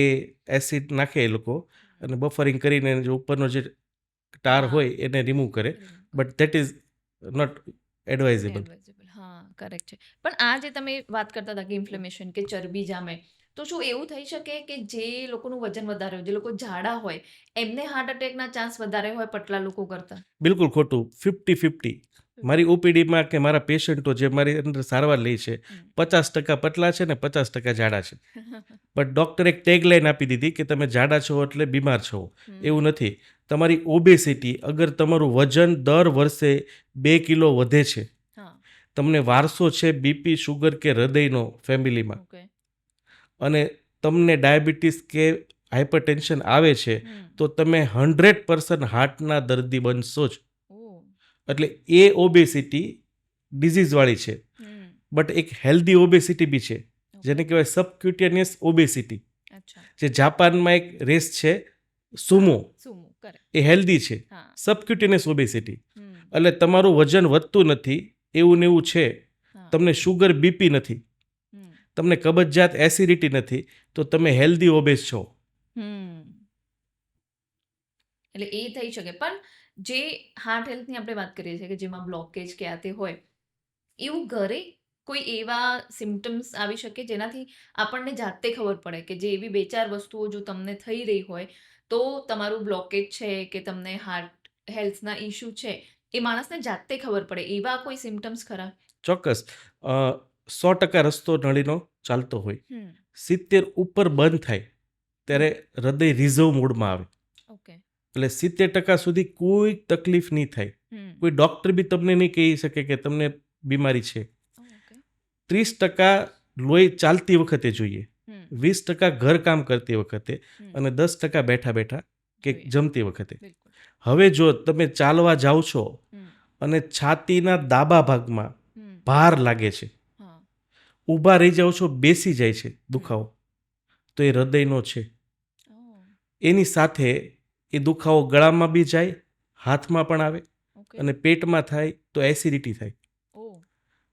એસિડ નાખે એ લોકો અને બફરિંગ કરીને જે ઉપરનો જે ટાર હા. હોય એને રિમૂવ કરે. But that is not advisable. Advisable. હા કરેક્ટ છે. પણ આ જે તમે વાત કરતા હતા કે ઇન્ફ્લેમેશન કે ચરબી જામે, તો શું એવું થઈ શકે કે જે લોકોનું વજન વધારે હોય, જે લોકો જાડા હોય, એમને હાર્ટ એટેકના ચાન્સ વધારે હોય પતલા લોકો કરતાં? બિલકુલ ખોટું. 50-50. મારી ઓપીડીમાં કે મારા પેશન્ટો જે મારી અંદર સારવાર લે છે, 50% પતલા છે ને 50% જાડા છે. બટ ડૉક્ટરે એક ટેગલાઇન આપી દીધી કે તમે જાડા છો એટલે બીમાર છો. એવું નથી. તમારી ઓબેસિટી, અગર તમારું વજન દર વર્ષે 2 કિલો વધે છે, હા તમને વારસો છે બીપી, શુગર કે હૃદયનો ફેમિલીમાં, ઓકે. અને તમને ડાયાબિટીસ કે હાઇપરટેન્શન આવે છે, તો તમે 100% હાર્ટના દર્દી બનશો જ. ઓહ એટલે એ ઓબેસિટી ડિઝીઝવાળી છે. બટ એક હેલ્ધી ઓબેસિટી બી છે, જેને કહેવાય સબક્યુટેનિયસ ઓબેસિટી. અચ્છા. જે જાપાનમાં એક રેસ છે સુમો, સુમો કરેક્ટ. એ હેલ્ધી છે. હા સબક્યુટેનિયસ ઓબેસિટી એટલે તમારું વજન વધતું નથી, એવું ને એવું છે. હા. તમને શુગર, બીપી નથી, તમને કબજિયાત, એસિડિટી નથી, તો તમે હેલ્ધી ઓબેસ છો. એટલે એ થઈ શકે. પણ જે હાર્ટ હેલ્થની આપણે વાત કરીએ છીએ કે જેમાં બ્લોકેજ કે આ તે હોય, એવું ઘરે કોઈ એવા સિમ્ટમ્સ આવી શકે જેનાથી આપણને જાતે ખબર પડે કે જે એવી 2-4 વસ્તુઓ જો તમને થઈ રહી હોય તો તમારું બ્લોકેજ છે કે તમને હાર્ટ હેલ્થના ઇશ્યુ છે, એ માણસને જાતે ખબર પડે. એવા કોઈ સિમ્ટમ્સ ખરા? ચોક્કસ. 100% રસ્તો નળીનો ચાલતો હોય, 70 ઉપર બંધ થાય ત્યારે હૃદય રિઝર્વ મોડમાં આવે. ઓકે. એટલે 70% સુધી કોઈ તકલીફ નહીં થાય. કોઈ ડૉક્ટર બી તમને નહીં કહી શકે કે તમને બીમારી છે. ઓકે. 30% લોહી ચાલતી વખતે જોઈએ, 20% ઘરકામ કરતી વખતે અને 10% બેઠા બેઠા કે જોઈએ. જમતી વખતે. બિલકુલ. હવે જો તમે ચાલવા જાઓ છો અને છાતીના ડાબા ભાગમાં ભાર લાગે છે, હા ઊભા રહી જાઓ છો, બેસી જાય છે દુખાવો, તો એ હૃદયનો છે. ઓહ, એની સાથે એ દુખાવો ગળામાં બી જાય, હાથમાં પણ આવે, ઓકે અને પેટમાં થાય તો એસિડિટી થાય, ઓહ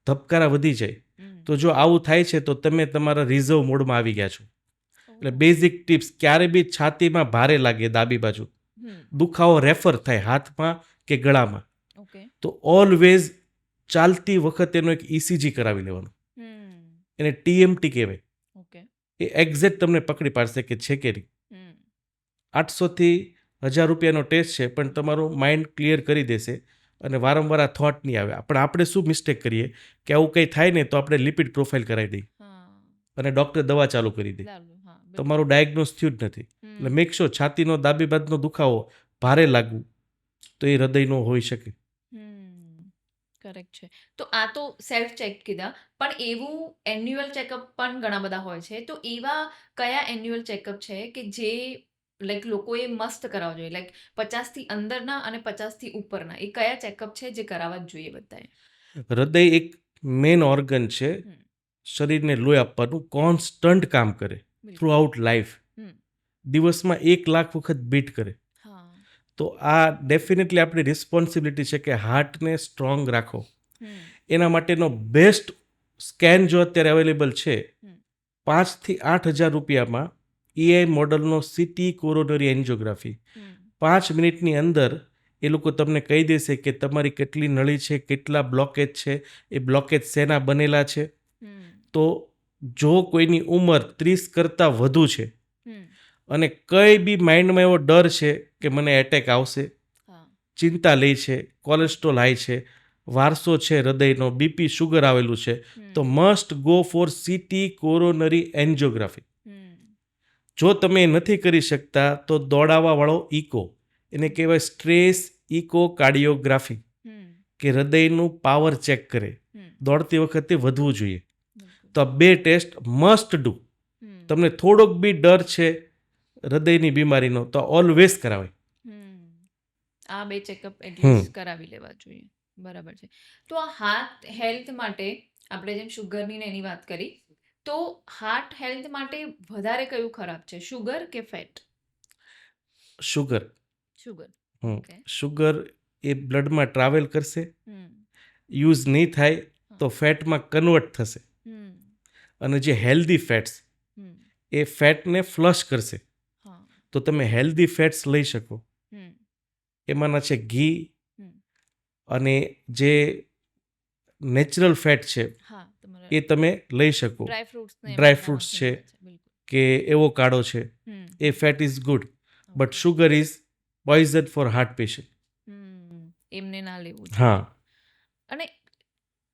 ધબકારા વધી જાય. હમ તો જો આવું થાય છે તો તમે તમારા રિઝર્વ મોડમાં આવી ગયા છો. એટલે ઓહ, બેઝિક ટિપ્સ, ક્યારે બી છાતીમાં ભારે લાગે ડાબી બાજુ, હમ દુખાવો રેફર થાય હાથમાં કે ગળામાં, ઓકે તો ઓલવેઝ ચાલતી વખતે એનો એક ઇસીજી કરાવી લેવાનો. હમ એને TMT કહેવાય. ઓકે એ એક્ઝેક્ટ તમને પકડી પાડશે કે છે કે નહીં. હમ 800 થી 1000 રૂપિયાનો ટેસ્ટ છે, પણ તમારું માઇન્ડ ક્લિયર કરી દેશે અને વારંવાર આ થોટ નહીં આવે. પણ આપણે શું મિસ્ટેક કરીએ કે આવું કંઈ થાય ને તો આપણે લિપિડ પ્રોફાઇલ કરાવી દઈએ હા અને ડૉક્ટર દવા ચાલુ કરી દે. લાલુ હા બિલકુલ તમારું ડાયગ્નોસ થયું જ નથી. એટલે મેક શ્યોર છાતીનો ડાબી બાજુનો દુખાવો ભારે લાગવું તો એ હૃદયનો હોઈ શકે. કરેક્ટ છે. તો આ તો સેલ્ફ ચેક કીધા, પણ એવું એન્યુઅલ ચેકઅપ પણ ઘણા બધા હોય છે. તો એવા કયા એન્યુઅલ ચેકઅપ છે કે જે લાઈક લોકોએ મસ્ત કરાવવા જોઈએ, લાઈક 50 થી અંદરના અને 50 થી ઉપરના, એ કયા ચેકઅપ છે જે કરાવવા જ જોઈએ બધાએ? હૃદય એક મેન ઓર્ગન છે, હમ, શરીરને લોહી આપવાનું, કોન્સ્ટન્ટ કામ કરે બિલકુલ થ્રુ આઉટ લાઈફ. હમ, દિવસમાં 1,00,000 વખત બીટ કરે. હા તો આ ડેફિનેટલી આપણી રિસ્પોન્સિબિલિટી છે કે હાર્ટને સ્ટ્રોંગ રાખો. હમ એના માટેનો બેસ્ટ સ્કેન જો અત્યારે અવેલેબલ છે, હમ 5,000 થી 8,000 રૂપિયામાં EI મોડલનો સિટી કોરોનરી એન્જિયોગ્રાફી. હમ 5 મિનિટની અંદર એ લોકો તમને કહી દેશે કે તમારી કેટલી નળી છે, કેટલા બ્લોકેજ છે, એ બ્લોકેજ શેના બનેલા છે. હમ તો જો કોઈની ઉંમર 30 કરતાં વધુ છે હમ અને કંઈ બી માઇન્ડમાં એવો ડર છે કે મને એટેક આવશે, હા ચિંતા લે છે, કોલેસ્ટ્રોલ હાઈ છે, વારસો છે હૃદયનો, બીપી શુગર આવેલું છે, તો must go for CT coronary angiography. Hmm જો તમે એ નથી કરી શકતા તો દોડાવાવાળો ઇકો, એને કહેવાય સ્ટ્રેસ ઇકો કાર્ડિયોગ્રાફી, હમ કે હૃદયનું પાવર ચેક કરે, હમ દોડતી વખતે વધવું જોઈએ. બિલકુલ તો આ 2 ટેસ્ટ મસ્ટ ડુ. હમ તમને થોડોક બી ડર છે હૃદયની બીમારીનો તો ઓલવેઝ કરાવાય. આ 2 ચેકઅપ હમ એટલીસ્ટ કરાવી લેવા જોઈએ. બરાબર છે. તો આ હાર્ટ હેલ્થ માટે આપણે જેમ શુગરની ને એની વાત કરી, તો હાર્ટ હેલ્થ માટે વધારે કયું ખરાબ છે, શુગર કે fat? Sugar. Sugar okay sugar એ બ્લડમાં ટ્રાવેલ કરશે, હમ યુઝ નહીં થાય તો ફેટમાં કન્વર્ટ થશે, હમ અને જે હેલ્ધી ફેટ્સ હમ એ ફેટને ફ્લશ કરશે. હા તો તમે હેલ્ધી ફેટ્સ લઈ શકો. હમ એમાંના છે ઘી, હમ અને જે નેચરલ ફેટ છે હા તમારા એ તમે લઈ શકો. ડ્રાય ફ્રૂટ્સ ને ડ્રાય બધામાંથી ફ્રૂટ્સ છે મળે છે બિલકુલ. કે એવોકાડો છે, હમ એ fat is good, but okay. Sugar is poison for heart patient. એમને ના લેવું જોઈએ. હા, અને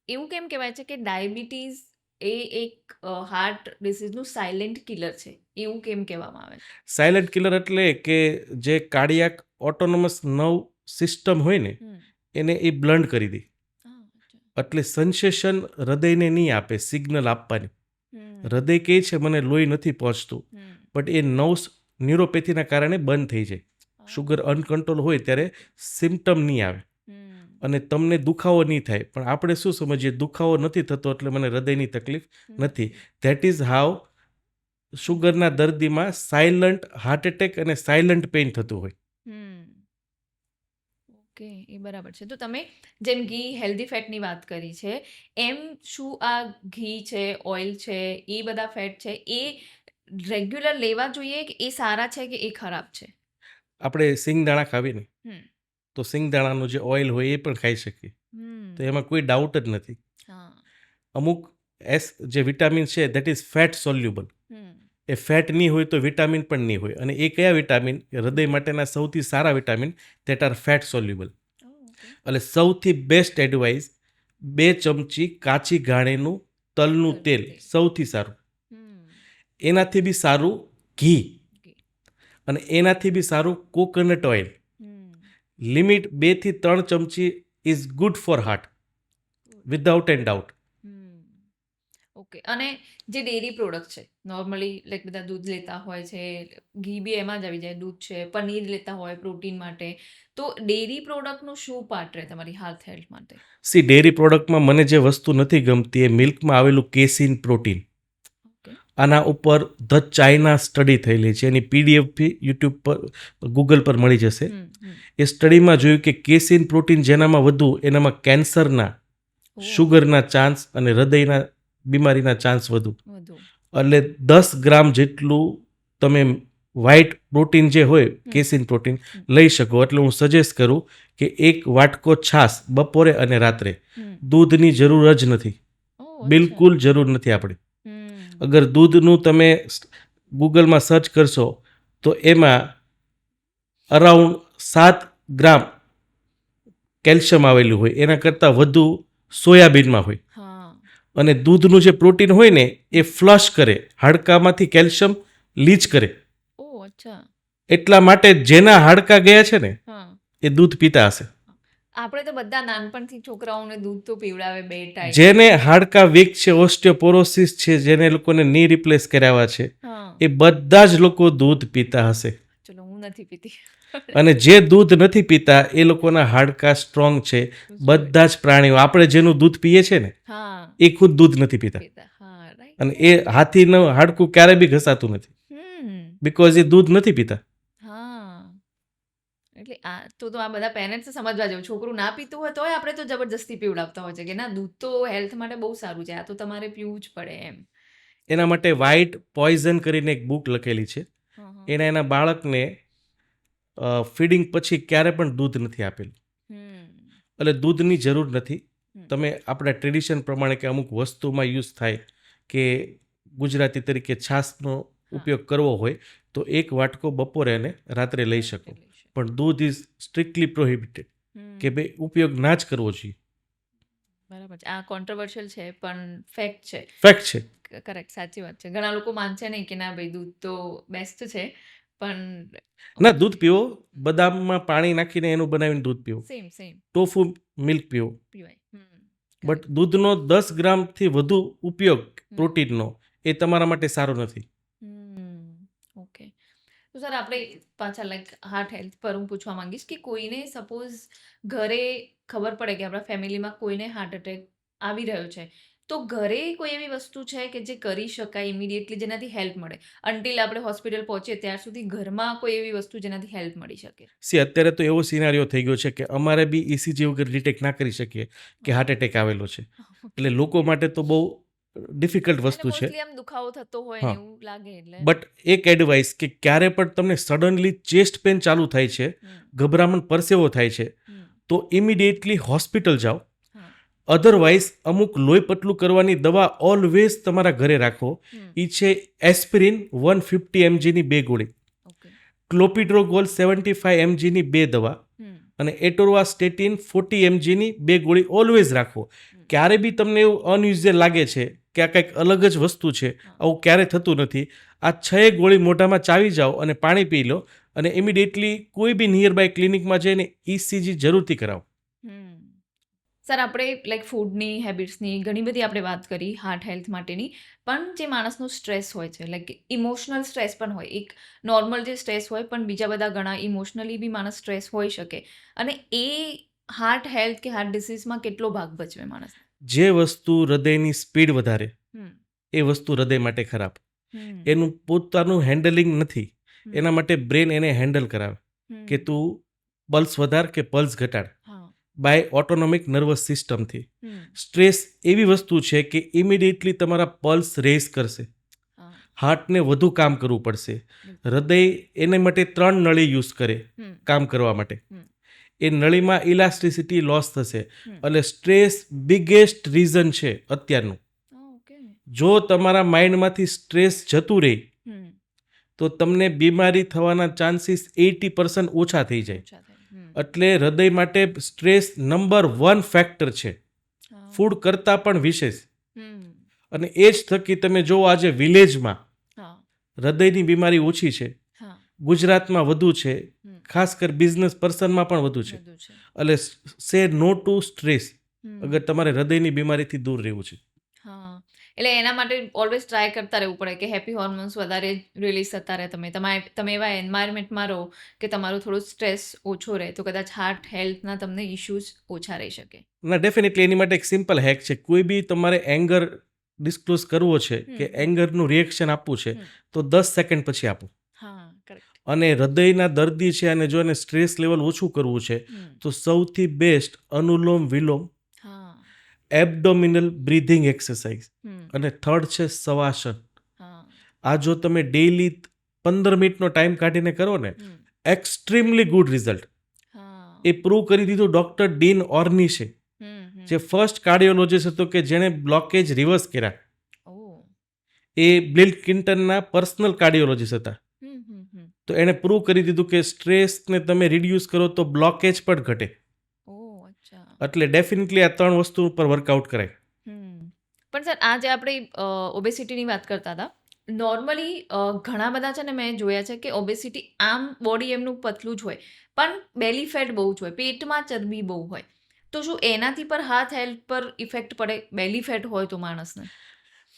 એવું કેમ કહેવાય છે કે ડાયાબિટીસ એ એક હાર્ટ ડિસીઝનું સાયલેન્ટ કિલર છે, એવું કેમ કહેવામાં આવે છે? સાયલેન્ટ કિલર એટલે કે જે કાર્ડિયાક ઓટોનોમસ નર્વ સિસ્ટમ હોય ને, હમ એને એ બ્લન્ડ કરી દે. હા, અચ્છા. એટલે સેન્સેશન હૃદયને નહીં આપે સિગ્નલ આપવાની. હમ હૃદય કહે છે મને લોહી નથી પહોંચતું, હમ બટ એ નર્વ્સ ન્યુરોપેથીના કારણે બંધ થઈ જાય. શુગર અનકંટ્રોલ હોય ત્યારે સિમ્ટમ નહીં આવે હમ અને તમને દુખાવો નહીં થાય. પણ આપણે શું સમજીએ, દુખાવો નથી થતો એટલે મને હૃદયની તકલીફ નથી. ધેટ ઇઝ હાવ શુગરના દર્દીમાં સાયલન્ટ હાર્ટ એટેક અને સાયલન્ટ પેઇન થતું હોય. ઓકે, એ બરાબર છે. તો તમે જેમ ઘી હેલ્ધી ફેટની વાત કરી છે, એમ શું આ ઘી છે, ઓઇલ છે, એ બધા ફેટ છે, એ રેગ્યુલર લેવા જોઈએ કે એ સારા છે કે એ ખરાબ છે? આપણે સિંગદાણા ખાવીએ ને, હમ તો સિંગદાણાનું જે ઓઇલ હોય એ પણ ખાઈ શકીએ, તો હમ એમાં કોઈ ડાઉટ જ નથી. હા અમુક જે વિટામિન છે દેટ ઇઝ ફેટ સોલ્યુબલ. હમ એ ફેટ નહીં હોય તો વિટામિન પણ નહીં હોય. અને એ કયા વિટામિન? હૃદય માટેના સૌથી સારા vitamin that are fat soluble. Okay એટલે સૌથી બેસ્ટ એડવાઇસ, 2 ચમચી કાચી ઘાણીનું તલનું તેલ સૌથી સારું. એનાથી બી સારું ઘી, અને એનાથી બી સારું કોકોનટ ઓઇલ. લિમિટ 2 થી 3 ચમચી is good for heart, without an doubt. Okay. અને જે ડેરી પ્રોડક્ટ છે, નોર્મલી લાઈક બધા દૂધ લેતા હોય છે, ઘી બી એમાં જ આવી જાય, દૂધ છે, પનીર લેતા હોય પ્રોટીન માટે. તો ડેરી પ્રોડક્ટનું શું પાર્ટ રહે તમારી હેલ્થ માટે? સી ડેરી પ્રોડક્ટમાં મને જે વસ્તુ નથી ગમતી એ મિલ્કમાં આવેલું કેસીન પ્રોટીન. ઓકે. આના ઉપર ધ ચાઇના સ્ટડી થયેલી છે, એની પીડીએફ બી યુટ્યુબ પર ગૂગલ પર મળી જશે. એ સ્ટડીમાં જોયું કે કેસીન પ્રોટીન જેનામાં વધુ એનામાં કેન્સરના, શુગરના ચાન્સ અને હૃદયના બીમારીના ચાન્સ વધુ. એટલે 10 ગ્રામ જેટલું તમે વ્હાઇટ પ્રોટીન જે હોય કેસીન પ્રોટીન લઈ શકો. એટલે હું સજેસ્ટ કરું કે એક વાટકો છાશ બપોરે અને રાત્રે. દૂધની જરૂર જ નથી, બિલકુલ જરૂર નથી આપણે. અગર દૂધનું તમે ગૂગલમાં સર્ચ કરશો તો એમાં અરાઉન્ડ 7 ગ્રામ કેલ્શિયમ આવેલું હોય, એના કરતાં વધુ સોયાબીનમાં હોય. અને દૂધનું જે પ્રોટીન હોય ને એ ફ્લશ કરે, હાડકામાંથી કેલ્શિયમ લીચ કરે. એટલા માટે જેના હાડકા ગયા છે ને એ દૂધ પીતા હશે. આપણે તો બધા નાનપણથી છોકરાઓને દૂધ તો પીવડાવે 2 ટાઈમ. જેને હાડકા વીક છે, ઓસ્ટિયોપોરોસિસ છે, જેને લોકોને ની રિપ્લેસ કરાવ્યા છે, એ બધા જ લોકો દૂધ પીતા હશે. ચલો, હું નથી પીતી. અને જે દૂધ નથી પીતા એ લોકોના હાડકા સ્ટ્રોંગ છે. બધા જ પ્રાણીઓ, આપણે જેનું દૂધ પીએ છે ને એ ખુદ દૂધ નથી પીતા. અને એ હાથીનું હાડકું ક્યારે બી ઘસાતું નથી, બીકોઝ એ દૂધ નથી પીતા. એટલે આ બધા પેરેન્ટ્સ સમજવા જેવું. છોકરું ના પીતું હોય તોય આપણે તો જબરજસ્તી પીવડાવતા હોય છે કે ના, દૂધ તો હેલ્થ માટે બહુ સારું છે, આ તો તમારે પીવું જ પડે એમ. એના માટે વ્હાઇટ પોઈઝન કરીને એક બુક લખેલી છે. એના બાળકને ફીડિંગ પછી ક્યારે પણ દૂધ નથી આપેલું. એટલે દૂધની જરૂર નથી. તમે આપણા ટ્રેડિશન પ્રમાણે કે અમુક વસ્તુમાં યુઝ થાય કે ગુજરાતી તરીકે છાશનો ઉપયોગ કરવો હોય તો એક વાટકો બપોરે અને રાત્રે લઈ શકો. પણ દૂધ ઇઝ સ્ટ્રિક્ટલી પ્રોહિબિટેડ, કે ભાઈ ઉપયોગ ના જ કરવો જોઈએ. બરાબર છે. આ કોન્ટ્રોવર્શિયલ છે પણ ફેક્ટ છે. ફેક્ટ છે. કરેક્ટ, સાચી વાત છે. ઘણા લોકો માનશે નહીં કે ના ભાઈ દૂધ તો બેસ્ટ છે, પણ ના, દૂધ પીવો, બદામમાં પાણી નાખીને એનું બનાવીને દૂધ પીવો, સેમ ટોફુ મિલ્ક પીવો. પીવાય. બટ દૂધનો 10 ગ્રામથી વધુ ઉપયોગ પ્રોટીનનો એ તમારા માટે સારો નથી. ઓકે. તો સર, આપણે પાછા લાઈક હાર્ટ હેલ્થ પર હું પૂછવા માંગીશ કે કોઈને સપોઝ ઘરે ખબર પડે કે આપણા ફેમિલીમાં કોઈને હાર્ટ એટેક આવી રહ્યો છે, તો ઘરે કોઈ એવી વસ્તુ છે કે જે કરી શકાય ઇમિડિયેટલી જેનાથી હેલ્પ મળે? અન્ટિલ આપણે હોસ્પિટલ પહોંચીએ ત્યાર સુધી ઘરમાં કોઈ એવી વસ્તુ જેનાથી હેલ્પ મળી શકે? અત્યારે તો એવો સિનારીઓ થઈ ગયો છે કે અમારે બી ECG વગર ડિટેક્ટ ના કરી શકીએ કે હાર્ટ એટેક આવેલો છે. એટલે લોકો માટે તો બહુ ડિફિકલ્ટ વસ્તુ છે. આમ દુખાવો થતો હોય ને એવું લાગે એટલે. બટ એક એડવાઇસ કે ક્યારે પણ તમને સડનલી ચેસ્ટ પેન ચાલુ થાય છે, ગભરામણ, પરસેવો થાય છે, તો ઇમિડિયેટલી હોસ્પિટલ જાઓ. અધરવાઇઝ અમુક લોહી પતલું કરવાની દવા ઓલવેઝ તમારા ઘરે રાખો. એ છે એસ્પિરિન 150 mgની 2 ગોળી, ક્લોપિડ્રોગોલ 75 mgની 2 દવા અને એટોરવાસ્ટેટિન 40 mgની 2 ગોળી ઓલવેઝ રાખો. ક્યારે બી તમને એવું અનયુઝ્યુઅલ લાગે છે કે આ કંઈક અલગ જ વસ્તુ છે, આવું ક્યારે થતું નથી, આ 6 ગોળી મોઢામાં ચાવી જાઓ અને પાણી પી લો અને ઇમિડિયેટલી કોઈ બી નિયર બાય ક્લિનિકમાં જઈને ECG જરૂરથી કરાવો. સર, આપણે લાઈક ફૂડની હેબિટ્સની ઘણી બધી આપણે વાત કરી હાર્ટ હેલ્થ માટેની, પણ જે માણસનો સ્ટ્રેસ હોય છે, લાઈક ઇમોશનલ સ્ટ્રેસ પણ હોય, એક નોર્મલ જે સ્ટ્રેસ હોય પણ બીજા બધા ઘણા ઇમોશનલી બી માણસ સ્ટ્રેસ હોઈ શકે, અને એ હાર્ટ હેલ્થ કે હાર્ટ ડિસીઝમાં કેટલો ભાગ ભજવે માણસ? જે વસ્તુ હૃદયની સ્પીડ વધારે એ વસ્તુ હૃદય માટે ખરાબ. એનું પોતાનું હેન્ડલિંગ નથી, એના માટે બ્રેન એને હેન્ડલ કરાવે કે તું પલ્સ વધાર કે પલ્સ ઘટાડ બાય ઓટોનોમિક નર્વસ સિસ્ટમથી. સ્ટ્રેસ એવી વસ્તુ છે કે ઇમિડિયેટલી તમારા પલ્સ રેઝ કરશે, હાર્ટને વધુ કામ કરવું પડશે. હૃદય એને માટે 3 નળી યુઝ કરે કામ કરવા માટે. એ નળીમાં ઇલાસ્ટિસિટી લોસ થશે. એટલે સ્ટ્રેસ બિગેસ્ટ રીઝન છે અત્યારનું. જો તમારા માઇન્ડમાંથી સ્ટ્રેસ જતું રહે તો તમને બીમારી થવાના ચાન્સીસ 80% ઓછા થઈ જાય. એટલે હૃદય માટે સ્ટ્રેસ નંબર 1 ફેક્ટર છે, ફૂડ કરતાં પણ વિશેષ. અને એ જ થકી તમે જો આજે વિલેજમાં હૃદયની બીમારી ઓછી છે, ગુજરાતમાં વધુ છે, ખાસ કર બિઝનેસ પર્સનમાં પણ વધુ છે. એટલે સે નો ટુ સ્ટ્રેસ અગર તમારે હૃદયની બીમારીથી દૂર રહેવું છે. એટલે એના માટે ઓલવેઝ ટ્રાય કરતા રહેવું પડે કે હેપી હોર્મોન્સ વધારે રિલીઝ થતા રહે. તમે એવા એન્વાયરમેન્ટમાં રહો કે તમારું થોડું સ્ટ્રેસ ઓછો રહે, તો કદાચ હાર્ટ હેલ્થના તમને ઇશ્યુઝ ઓછા રહી શકે. ના ડેફિનેટલી એની માટે એક સિમ્પલ હેક છે. કોઈ બી તમારે એંગર ડિસ્ક્લોઝ કરવો છે કે એંગરનું રિએક્શન આપવું છે તો 10 સેકન્ડ પછી આપો. હા, કરેક્ટ. અને હૃદયના દર્દી છે અને જો એને સ્ટ્રેસ લેવલ ઓછું કરવું છે તો સૌથી બેસ્ટ અનુલોમ વિલોમ, હા. એબડોમિનલ બ્રીધિંગ એક્સરસાઇઝ, અને થર્ડ છે શવાસન. હા. આ જો તમે ડેઈલી 15 મિનિટનો ટાઈમ કાઢીને કરો ને, એક્સ્ટ્રીમલી ગુડ રિઝલ્ટ. હા. એ પ્રૂવ કરી દીધું ડોક્ટર ડીન ઓર્ની છે, જે ફર્સ્ટ કાર્ડિયોલોજીસ્ટ હતો કે જેણે બ્લોકેજ રિવર્સ કર્યા. ઓહ. એ બિલ ક્લિન્ટનના પર્સનલ કાર્ડિયોલોજીસ્ટ હતા. તો એણે પ્રૂવ કરી દીધું કે સ્ટ્રેસને તમે રિડ્યુસ કરો તો બ્લોકેજ પણ ઘટે. ઓહ, અચ્છા. એટલે ડેફિનેટલી આ 3 વસ્તુ ઉપર વર્કઆઉટ કરાય. પણ સર, આ જે આપણે ઓબેસિટીની વાત કરતા હતા, નોર્મલી ઘણા બધા છે ને મેં જોયા છે કે ઓબેસિટી આમ બોડી એમનું પતલું જ હોય, પણ બેલી ફેટ બહુ જ હોય, પેટમાં ચરબી બહુ હોય. તો શું એનાથી પર હાર્ટ હેલ્થ પર ઇફેક્ટ પડે, બેલી ફેટ હોય તો માણસને?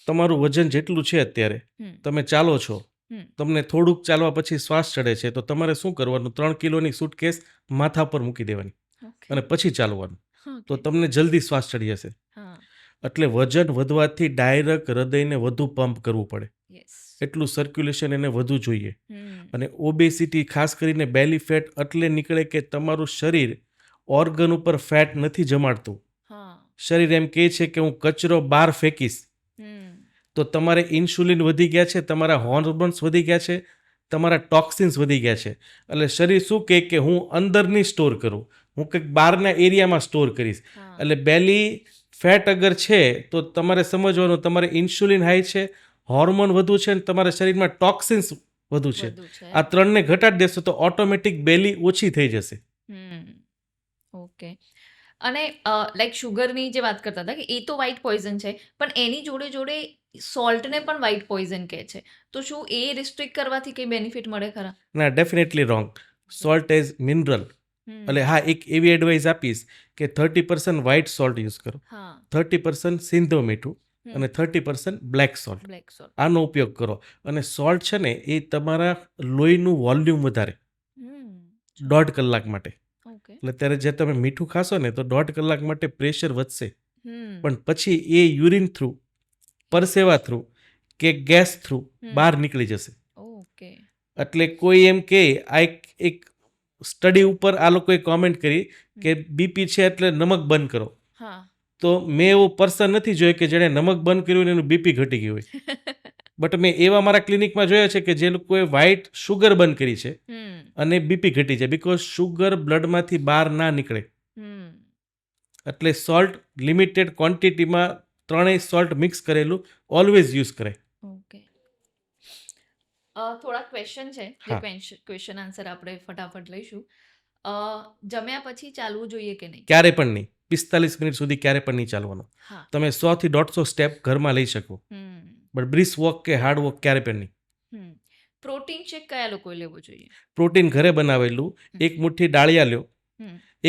તમારું વજન જેટલું છે અત્યારે, તમે ચાલો છો, તમને થોડુંક ચાલવા પછી શ્વાસ ચડે છે, તો તમારે શું કરવાનું? 3 કિલોની સૂટકેસ માથા પર મૂકી દેવાની અને પછી ચાલવાનું, તો તમને જલ્દી શ્વાસ ચડી જશે. એટલે વજન વધવાથી ડાયરેક્ટ હૃદયને વધુ પંપ કરવું પડે, એટલું સર્ક્યુલેશન એને વધુ જોઈએ. અને ઓબેસિટી ખાસ કરીને બેલી ફેટ એટલે નીકળે કે તમારું શરીર ઓર્ગન ઉપર ફેટ નથી જમાડતું. શરીર એમ કહે છે કે હું કચરો બહાર ફેંકીશ. તો તમારે ઇન્સ્યુલિન વધી ગયા છે, તમારા હોર્મોન્સ વધી ગયા છે, તમારા ટોક્સિન્સ વધી ગયા છે. એટલે શરીર શું કહે કે હું અંદર નહીં સ્ટોર કરું, હું કંઈક બહારના એરિયામાં સ્ટોર કરીશ. એટલે બેલી ફેટ અગર છે તો તમારે સમજવાનું, તમારે ઇન્સ્યુલિન હાઈ છે, હોર્મોન વધુ છે, અને તમારા શરીરમાં ટોક્સિન્સ વધુ છે. આ 3ને ઘટાડી દેશો તો ઓટોમેટિક બેલી ઓછી થઈ જશે. ઓકે. અને લાઈક શુગરની જે વાત કરતા હતા કે એ તો વ્હાઇટ પોઈઝન છે, પણ એની જોડે જોડે સોલ્ટને પણ વ્હાઇટ પોઈઝન કહે છે, તો શું એ રિસ્ટ્રિક્ટ કરવાથી કંઈ બેનિફિટ મળે ખરા? ના, definitely wrong. Salt as mineral. એટલે હા, એક એવી એડવાઇસ આપીશ કે 30% વ્હાઇટ સોલ્ટ યુઝ કરો, 30% સિંધો મીઠું અને 30% બ્લેક સોલ્ટ, આનો ઉપયોગ કરો. અને સોલ્ટ છે ને એ તમારા લોહીનું વોલ્યુમ વધારે 1.5 કલાક માટે. એટલે ત્યારે જે તમે મીઠું ખાશો ને તો 1.5 કલાક માટે પ્રેશર વધશે, પણ પછી એ યુરિન થ્રુ, પરસેવા થ્રુ કે ગેસ થ્રુ બહાર નીકળી જશે. એટલે કોઈ એમ કે આ એક સ્ટડી ઉપર આ લોકોએ કોમેન્ટ કરી કે બીપી છે એટલે નમક બંધ કરો. તો મેં એવો પર્સન નથી જોયો કે જેણે નમક બંધ કર્યું ને એનું બીપી ઘટી ગયું હોય. બટ મેં એવા મારા ક્લિનિકમાં જોયા છે કે જે લોકોએ વ્હાઇટ શુગર બંધ કરી છે અને બીપી ઘટી જાય, બીકોઝ શુગર બ્લડમાંથી બહાર ના નીકળે. એટલે સોલ્ટ લિમિટેડ ક્વોન્ટિટીમાં 3 સોલ્ટ મિક્સ કરેલું ઓલવેઝ યુઝ કરે. ઓકે. થોડા ક્વેશ્ચન છે, જે ક્વેશ્ચન આન્સર આપણે ફટાફટ લઈશું. જમ્યા પછી ચાલવું જોઈએ કે નહીં? ક્યારે પણ નહીં. 45 મિનિટ સુધી ક્યારે પણ નહીં ચાલવાનું. તમે 100 થી 150 સ્ટેપ ઘરમાં લઈ શકો, બટ બ્રિસ્ક વોક કે હાર્ડ વોક ક્યારે પણ નહીં. પ્રોટીન શેક કયા લોકોએ લેવો જોઈએ? પ્રોટીન ઘરે બનાવેલું, 1 મુઠ્ઠી ડાળિયા લો,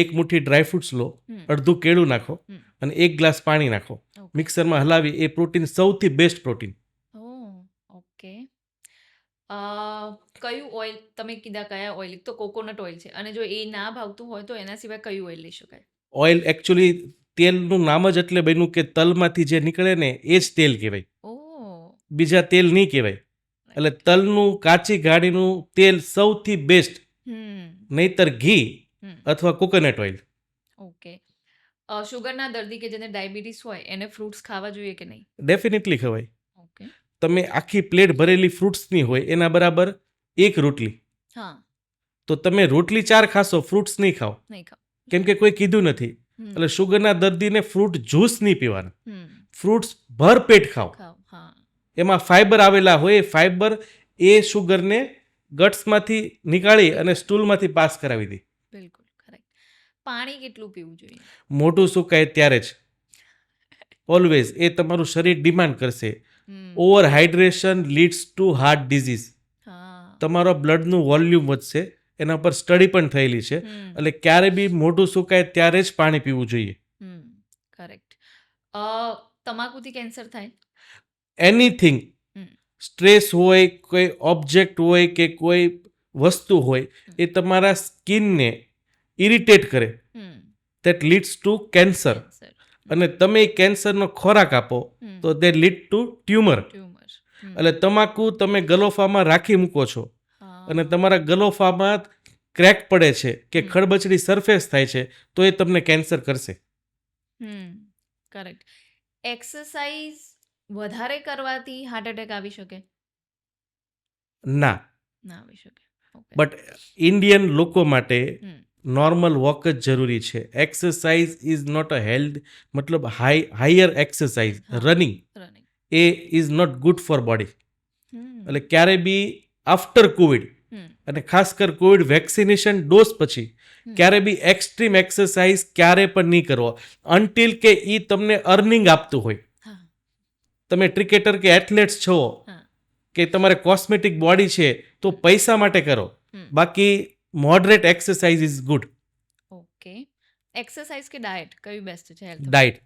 1 મુઠ્ઠી ડ્રાયફ્રૂટ્સ લો, અડધું કેળું નાખો અને 1 ગ્લાસ પાણી નાખો, મિક્સરમાં હલાવી, એ પ્રોટીન સૌથી બેસ્ટ પ્રોટીન. ઓકે. કયું ઓઇલ તમે કીધા, કયા ઓઇલ? તો કોકોનટ ઓઇલ છે, અને જો એ ના ભાવતું હોય તો એના સિવાય કયું ઓઇલ લઈ શકાય? ઓઇલ એકચ્યુઅલી તેલનું નામ જ એટલે બન્યું કે તલમાંથી જે નીકળે ને એ જ તેલ કહેવાય, બીજા તેલ નહીં કહેવાય. એટલે તલનું, કાચી ઘાડીનું તેલ સૌથી બેસ્ટ, નહીતર ઘી અથવા કોકોનટ ઓઇલ. ઓકે. શુગરના દર્દી કે જેને ડાયાબિટીસ હોય એને ફ્રૂટ્સ ખાવા જોઈએ કે નહીં? ડેફિનેટલી ખવાય. ઓકે. તમે આખી પ્લેટ ભરેલી ફ્રૂટ્સની હોય એના બરાબર 1 રોટલી, તો તમે રોટલી 4 ખાશો, ફ્રૂટ્સ નહીં ખાઓ, કેમ કે કોઈ કીધું નથી. એટલે શુગરના દર્દીને ફ્રૂટ જ્યુસ નહીં પીવાના, ફ્રૂટ્સ ભરપેટ ખાઓ. એમાં ફાઈબર આવેલા હોય, ફાઈબર એ શુગરને ગટ્સમાંથી નીકાળી અને સ્ટૂલમાંથી પાસ કરાવી દે. બિલકુલ કરેક્ટ. પાણી કેટલું પીવું જોઈએ? મોઢું સુકાય ત્યારે જ, ઓલવેઝ. એ તમારું શરીર ડિમાન્ડ કરશે. Over hydration leads two heart disease. તમારો બ્લડનું વોલ્યુમ વધશે, એના પર સ્ટડી પણ થયેલી છે. એટલે ક્યારે બી મોઢું સુકાય ત્યારે જ પાણી પીવું જોઈએ. કરેક્ટ. તમાકુથી કેન્સર થાય? એનીથિંગ, હમ. સ્ટ્રેસ હોય, કોઈ ઓબ્જેક્ટ હોય કે કોઈ વસ્તુ હોય, એ તમારા સ્કિનને ઇરિટેટ કરે, hmm. That leads to cancer. Cancer. અને તમે એ કેન્સરનો ખોરાક આપો હમ. તો that lead to tumour. Tumour. Hmm. એટલે તમાકુ તમે ગલોફામાં રાખી મૂકો છો હા. અને તમારા ગલોફામાં ક્રેક પડે છે કે હમ. ખડબચડી સરફેસ થાય છે તો એ તમને કેન્સર કરશે. કરેક્ટ. એક્સરસાઇઝ વધારે કરવાથી હાર્ટ એટેક આવી શકે? ના, ના આવી શકે. ઓકે. બટ ઇન્ડિયન લોકો માટે હમ. નોર્મલ વોક જ જરૂરી છે. Exercise is not a health, મતલબ હાયર એક્સરસાઇઝ, હા. Running running. એ is not good for body. Hmm. એટલે ક્યારે બી આફ્ટર કોવિડ હમ. અને ખાસ કર કોવિડ વેક્સિનેશન ડોઝ પછી હમ. ક્યારે બી એક્સ્ટ્રીમ એક્સરસાઇઝ ક્યારે પણ નહીં કરવો અનટિલ કે એ તમને અર્નિંગ આપતું હોય. હા. તમે ક્રિકેટર કે એથ્લેટ્સ છો હા. કે તમારે કોસ્મેટિક બોડી છે તો પૈસા માટે કરો, હમ. બાકી moderate exercise is good. Okay. Exercise કે ડાયટ કયું બેસ્ટ છે હેલ્થ? ડાયટ.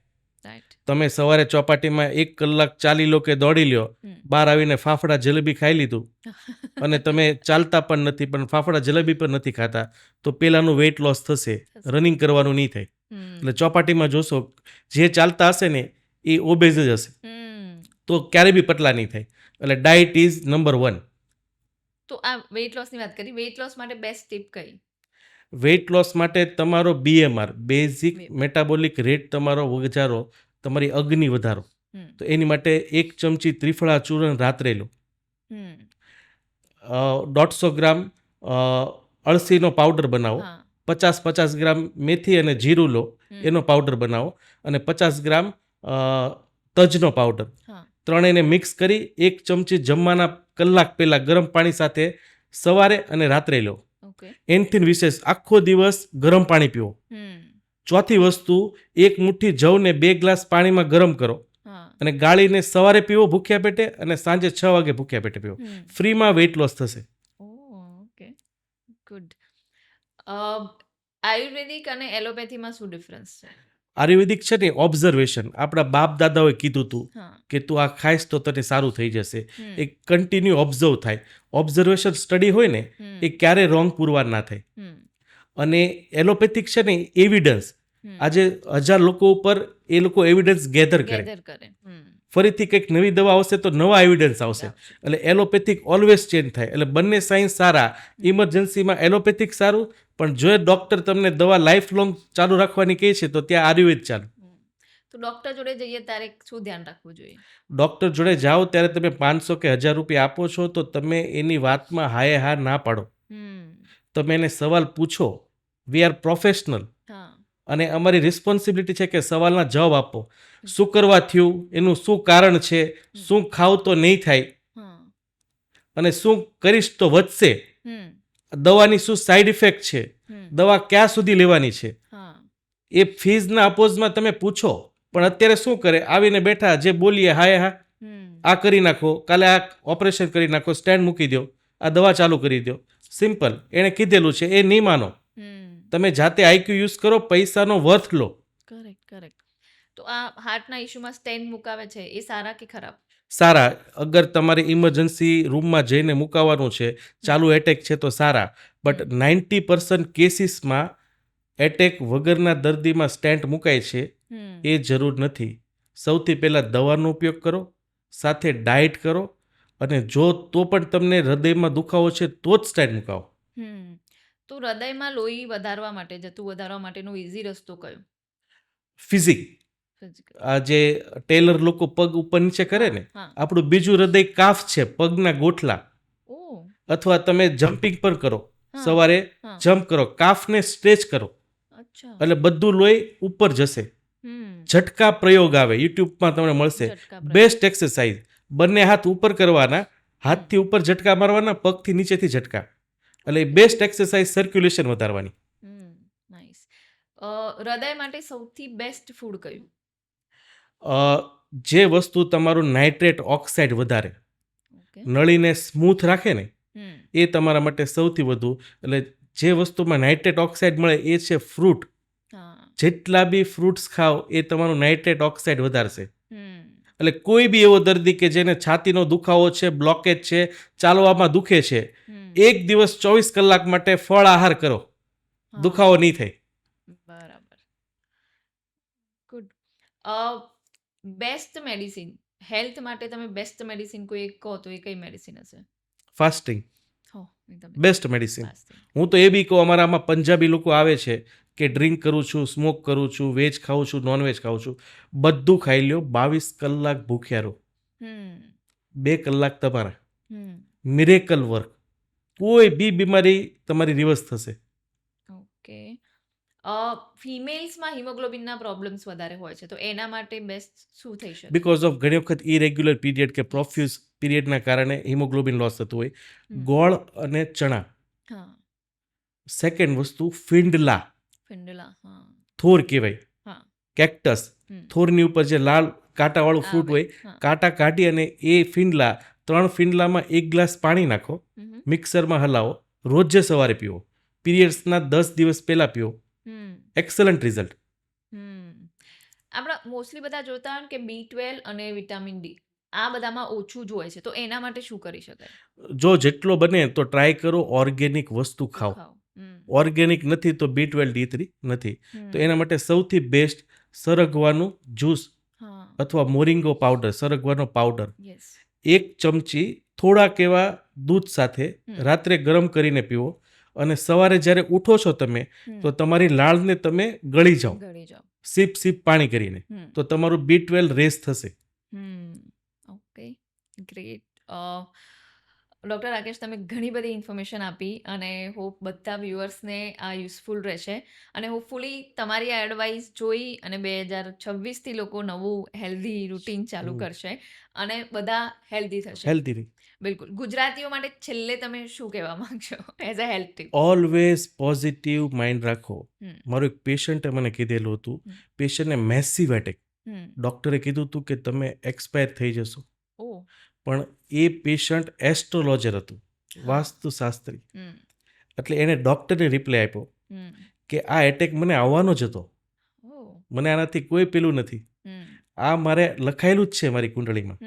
ડાયટ. તમે સવારે ચોપાટીમાં 1 કલાક ચાલી લો કે દોડી લ્યો, બહાર આવીને ફાફડા જલેબી ખાઈ લીધું અને તમે ચાલતા પણ નથી પણ ફાફડા જલેબી પણ નથી ખાતા તો પેલાનું વેઇટ લોસ થશે, રનિંગ કરવાનું નહીં થાય. એટલે ચોપાટીમાં જોશો જે ચાલતા હશે ને એ ઓબેઝ જ હશે, તો ક્યારે બી પતલા નહીં થાય. એટલે ડાયટ ઇઝ નંબર 1. તો આ વેઇટ લોસની વાત કરી, વેઇટ લોસ માટે બેસ્ટ ટીપ કઈ? વેઇટ લોસ માટે તમારો BMR, બેઝિક બે- મેટાબોલિક રેટ તમારો વધારો, તમારી અગ્નિ વધારો. હમ. તો એની માટે 1 ચમચી ત્રિફળા ચૂર્ણ રાત્રે લો, હમ. 150 ગ્રામ અળસીનો પાવડર બનાવો, હા. 50 ગ્રામ મેથી અને જીરું લો, હમ. એનો પાવડર બનાવો અને 50 ગ્રામ તજનો પાવડર, હા. ત્રણેયને મિક્સ કરી 1 ચમચી જમવાના કલાક પહેલાં ગરમ પાણી સાથે સવારે અને રાત્રે લો. ઓકે. એનથી વિશેષ આખો દિવસ ગરમ પાણી પીવો. હમ. ચોથી વસ્તુ, 1 મુઠ્ઠી જવને 2 ગ્લાસ પાણીમાં ગરમ કરો હા. અને ગાળીને સવારે પીવો ભૂખ્યા પેટે અને સાંજે 6 વાગે ભૂખ્યા પેટે પીવો. હમ. ફ્રીમાં વેઇટ લોસ થશે. ઓકે. ગુડ. આયુર્વેદિક અને એલોપેથીમાં શું ડિફરન્સ છે? આયુર્વેદિક છે ને ઓબ્ઝર્વેશન, આપણા બાપ દાદાઓએ કીધું હતું હા. કે તું આ ખાઈશ તો તને સારું થઈ જશે. હમ. એ કન્ટિન્યુ ઓબ્ઝર્વ થાય. ઓબ્ઝર્વેશન સ્ટડી હોય ને હમ. એ ક્યારે રોંગ પુરવાર ના થાય. હમ. અને એલોપેથિક છે ને એવિડન્સ, હમ. આજે 1000 લોકો ઉપર એ લોકો એવિડન્સ ગેધર કરે. ગેધર કરે. ફરીથી કંઈક નવી દવા આવશે તો નવા એવિડન્સ આવશે. એટલે એલોપેથિક ઓલવેઝ ચેન્જ થાય. એટલે બંને સાયન્સ સારા. ઇમરજન્સીમાં એલોપેથિક સારું, પણ જો ડૉક્ટર તમને દવા લાઈફ લોંગ ચાલુ રાખવાની કહે છે તો ત્યાં આયુર્વેદ ચાલુ. તો ડોક્ટર જોડે જઈએ ત્યારે શું ધ્યાન રાખવું જોઈએ? ડૉક્ટર જોડે જાઓ ત્યારે તમે 500 કે 1000 રૂપિયા આપો છો તો તમે એની વાતમાં હાય હા ના પાડો. તમે એને સવાલ પૂછો. વી આર પ્રોફેશનલ હા. અને અમારી રિસ્પોન્સિબિલિટી છે કે સવાલના જવાબ આપો. શું કરવા થયું, એનું શું કારણ છે, શું ખાવ તો નહીં થાય હા. અને શું કરીશ તો વધશે, હમ. દવાની શું સાઈડ ઇફેક્ટ છે, હમ. દવા ક્યાં સુધી લેવાની છે, હા. એ ફીઝના અપોઝમાં તમે પૂછો. પણ અત્યારે શું કરે, આવીને બેઠા જે બોલીએ હાય હા, હમ. આ કરી નાખો, કાલે આ ઓપરેશન કરી નાખો, સ્ટેન્ડ મૂકી દો, આ દવા ચાલુ કરી દો. સિમ્પલ, એણે કીધેલું છે એ નહીં માનો. તમે જાતે આઈક્યુ યુઝ કરો, પૈસાનો વર્થ લો. કરેક્ટ. કરેક્ટ. તો આ હાર્ટના ઇશ્યુમાં સ્ટેન્ડ મુકાવે છે એ સારા કે ખરાબ? સારા. અગર તમારે ઇમરજન્સી રૂમમાં જઈને મુકાવવાનું છે, ચાલુ એટેક છે તો સારા. બટ 90% કેસીસમાં એટેક વગરના દર્દીમાં સ્ટેન્ટ મુકાય છે એ જરૂર નથી. સૌથી પહેલાં દવાનો ઉપયોગ કરો, સાથે ડાયટ કરો, અને જો તો પણ તમને હૃદયમાં દુખાવો છે તો જ સ્ટેન્ટ મુકાવો. તો હૃદયમાં લોહી વધારવા માટે, જતું વધારવા માટેનો ઇઝી રસ્તો કયો? ફિઝિક. ફિઝિકલ. આ જે ટેલર લોકો પગ ઉપર નીચે કરે ને, હા. આપણું બીજું હૃદય કાફ છે, પગના ગોઠલા. ઓ. અથવા તમે જમ્પિંગ પણ કરો, હા. સવારે હા. જમ્પ કરો, કાફને સ્ટ્રેચ કરો, અચ્છા. એટલે બધું લોહી ઉપર જશે. ઝટકા પ્રયોગ આવે, યુટ્યુબમાં તમને મળશે. ઝટકા પ્રયોગ. Best exercise. બંને હાથ ઉપર કરવાના, હાથથી ઉપર ઝટકા મારવાના, પગથી નીચેથી ઝટકા. એટલે બેસ્ટ એક્સરસાઇઝ સર્ક્યુલેશન વધારવાની. નાઇસ. હૃદય માટે સૌથી બેસ્ટ ફૂડ કયું? જે વસ્તુ તમારું નાઇટ્રેટ ઓક્સાઇડ વધારે, ઓકે. નળીને સ્મૂથ રાખે ને, હમ. એ તમારા માટે સૌથી વધુ. એટલે જે વસ્તુમાં નાઇટ્રેટ ઓક્સાઇડ મળે એ છે ફ્રૂટ. હા. જેટલા બી ફ્રૂટ્સ ખાઓ એ તમારું નાઇટ્રેટ ઓક્સાઇડ વધારશે. હમ. એટલે કોઈ બી એવો દર્દી કે જેને છાતીનો દુખાવો છે, બ્લોકેજ છે, ચાલવામાં દુખે છે, એક દિવસ 24 કલાક માટે ફળ આહાર કરો, દુખાવો નહીં થાય. બરાબર. ગુડ. બેસ્ટ મેડિસિન, હેલ્થ માટે તમે બેસ્ટ મેડિસિન કોઈ એક કહો તો એ કઈ મેડિસિન હશે? ફાસ્ટિંગ હો, એકદમ બેસ્ટ મેડિસિન. fasting. હું તો એ બી કહું, અમારામાં પંજાબી લોકો આવે છે કે ડ્રિંક કરું છું, સ્મોક કરું છું, વેજ ખાઉં છું, નોનવેજ ખાઉં છું, બધું ખાઈ લ્યો, 22 કલાક ભૂખ્યા રહો, હમ 2 કલાક તમારા, હમ મિરેકલ વર્ક, કોઈ બી બીમારી તમારી રિવર્સ થશે. ઓકે. ફિમેલ્સમાં હિમોગ્લોબિનના પ્રોબ્લેમ્સ વધારે હોય છે, તો એના માટે બેસ્ટ શું થઈ શકે? બિકોઝ ઓફ ઘણી વખત ઇરેગ્યુલર પીરિયડ કે પ્રોફ્યુઝ પીરિયડના કારણે હિમોગ્લોબિન લોસ થતું હોય. ગોળ અને ચણા. હા, સેકન્ડ વસ્તુ ફિંડલા, ફિંડલા. હા થોર કહેવાય, હા કેક્ટસ, હમ. થોરની ઉપર જે લાલ કાંટાવાળું ફ્રૂટ આવે. હોય, હા. કાંટા કાઢી અને એ ફિંડલા 3 ફિંડલામાં 1 ગ્લાસ પાણી નાખો, હમ મિક્સરમાં હલાવો, રોજે સવારે પીવો, પીરિયડ્સના 10 દિવસ પહેલાં પીવો, હમ એક્સલન્ટ રિઝલ્ટ. આપણા મોસ્ટલી બધા જોતા હોય ને કે B12 અને વિટામિન ડી આ બધામાં ઓછું જ હોય છે, તો એના માટે શું કરી શકાય? જો જેટલો બને તો ટ્રાય કરો ઓર્ગેનિક વસ્તુ ખાઓ. ખાઓ. ઓર્ગેનિક નથી તો B12 D3 નથી, હમ. તો એના માટે સૌથી બેસ્ટ સરગવાનું જ્યુસ હા અથવા મોરિંગો પાવડર, સરગવાનો પાવડર યસ 1 ચમચી થોડાક એવા દૂધ સાથે રાત્રે ગરમ કરીને પીવો, અને સવારે જ્યારે ઉઠો છો તમે તો તમારી લાળને તમે ગળી જાઓ ગળી જાઓ. સીપ સીપ પાણી કરીને, તો તમારું B12 રેસ થશે. Okay, great. ડૉક્ટર રાકેશ, તમે ઘણી બધી ઇન્ફોર્મેશન આપી અને હોપ બધા વ્યુઅર્સને આ યુઝફુલ રહેશે, અને હોપફુલી તમારી આ એડવાઇસ જોઈ અને 2026થી લોકો નવું હેલ્ધી રૂટીન ચાલુ કરશે અને બધા હેલ્ધી થશે. હેલ્ધી. બિલકુલ. ગુજરાતીઓ માટે છેલ્લે તમે શું કહેવા માંગશો as a health tip? Always positive mind રાખો. હમ. મારું એક પેશન્ટે મને કીધેલું હતું, પેશન્ટને મેસિવ એટેક, ડૉક્ટરે કીધું હતું કે તમે એક્સપાયર થઈ જશો, ઓ પણ એ પેશન્ટ એસ્ટ્રોલોજર હતું, વાસ્તુશાસ્ત્રી. એટલે એણે ડૉક્ટરને રિપ્લાય આપ્યો કે આ એટેક મને આવવાનો જ હતો, મને આનાથી કોઈ પેલું નથી, આ મારે લખાયેલું જ છે મારી કુંડળીમાં.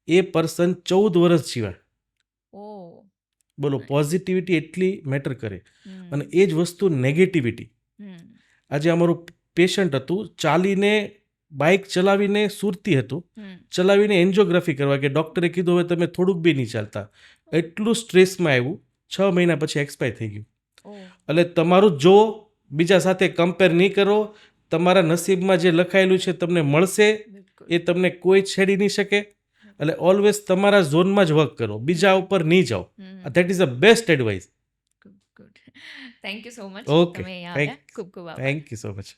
એ પર્સન 14 વર્ષ જીવા. બોલો, પોઝિટિવિટી એટલી મેટર કરે. અને એ જ વસ્તુ નેગેટિવિટી. આજે અમારું પેશન્ટ હતું, ચાલીને બાઇક ચલાવીને સુરતી હતું, ચલાવીને એન્જિયોગ્રાફી કરવા કે ડૉક્ટરે કીધું હવે તમે થોડુંક બી નહીં ચાલતા, એટલું સ્ટ્રેસમાં આવ્યું, 6 મહિના પછી એક્સપાયર થઈ ગયું. એટલે તમારું જો બીજા સાથે કમ્પેર નહીં કરો, તમારા નસીબમાં જે લખાયેલું છે તમને મળશે, એ તમને કોઈ છેડી નહીં શકે. એટલે ઓલવેઝ તમારા ઝોનમાં જ વર્ક કરો, બીજા ઉપર નહીં જાઓ. That is the best advice. Good. Thank you so much. Okay, તમે અહીંયા આવ્યા. ખૂબ ખૂબ આભાર. Thank you so much.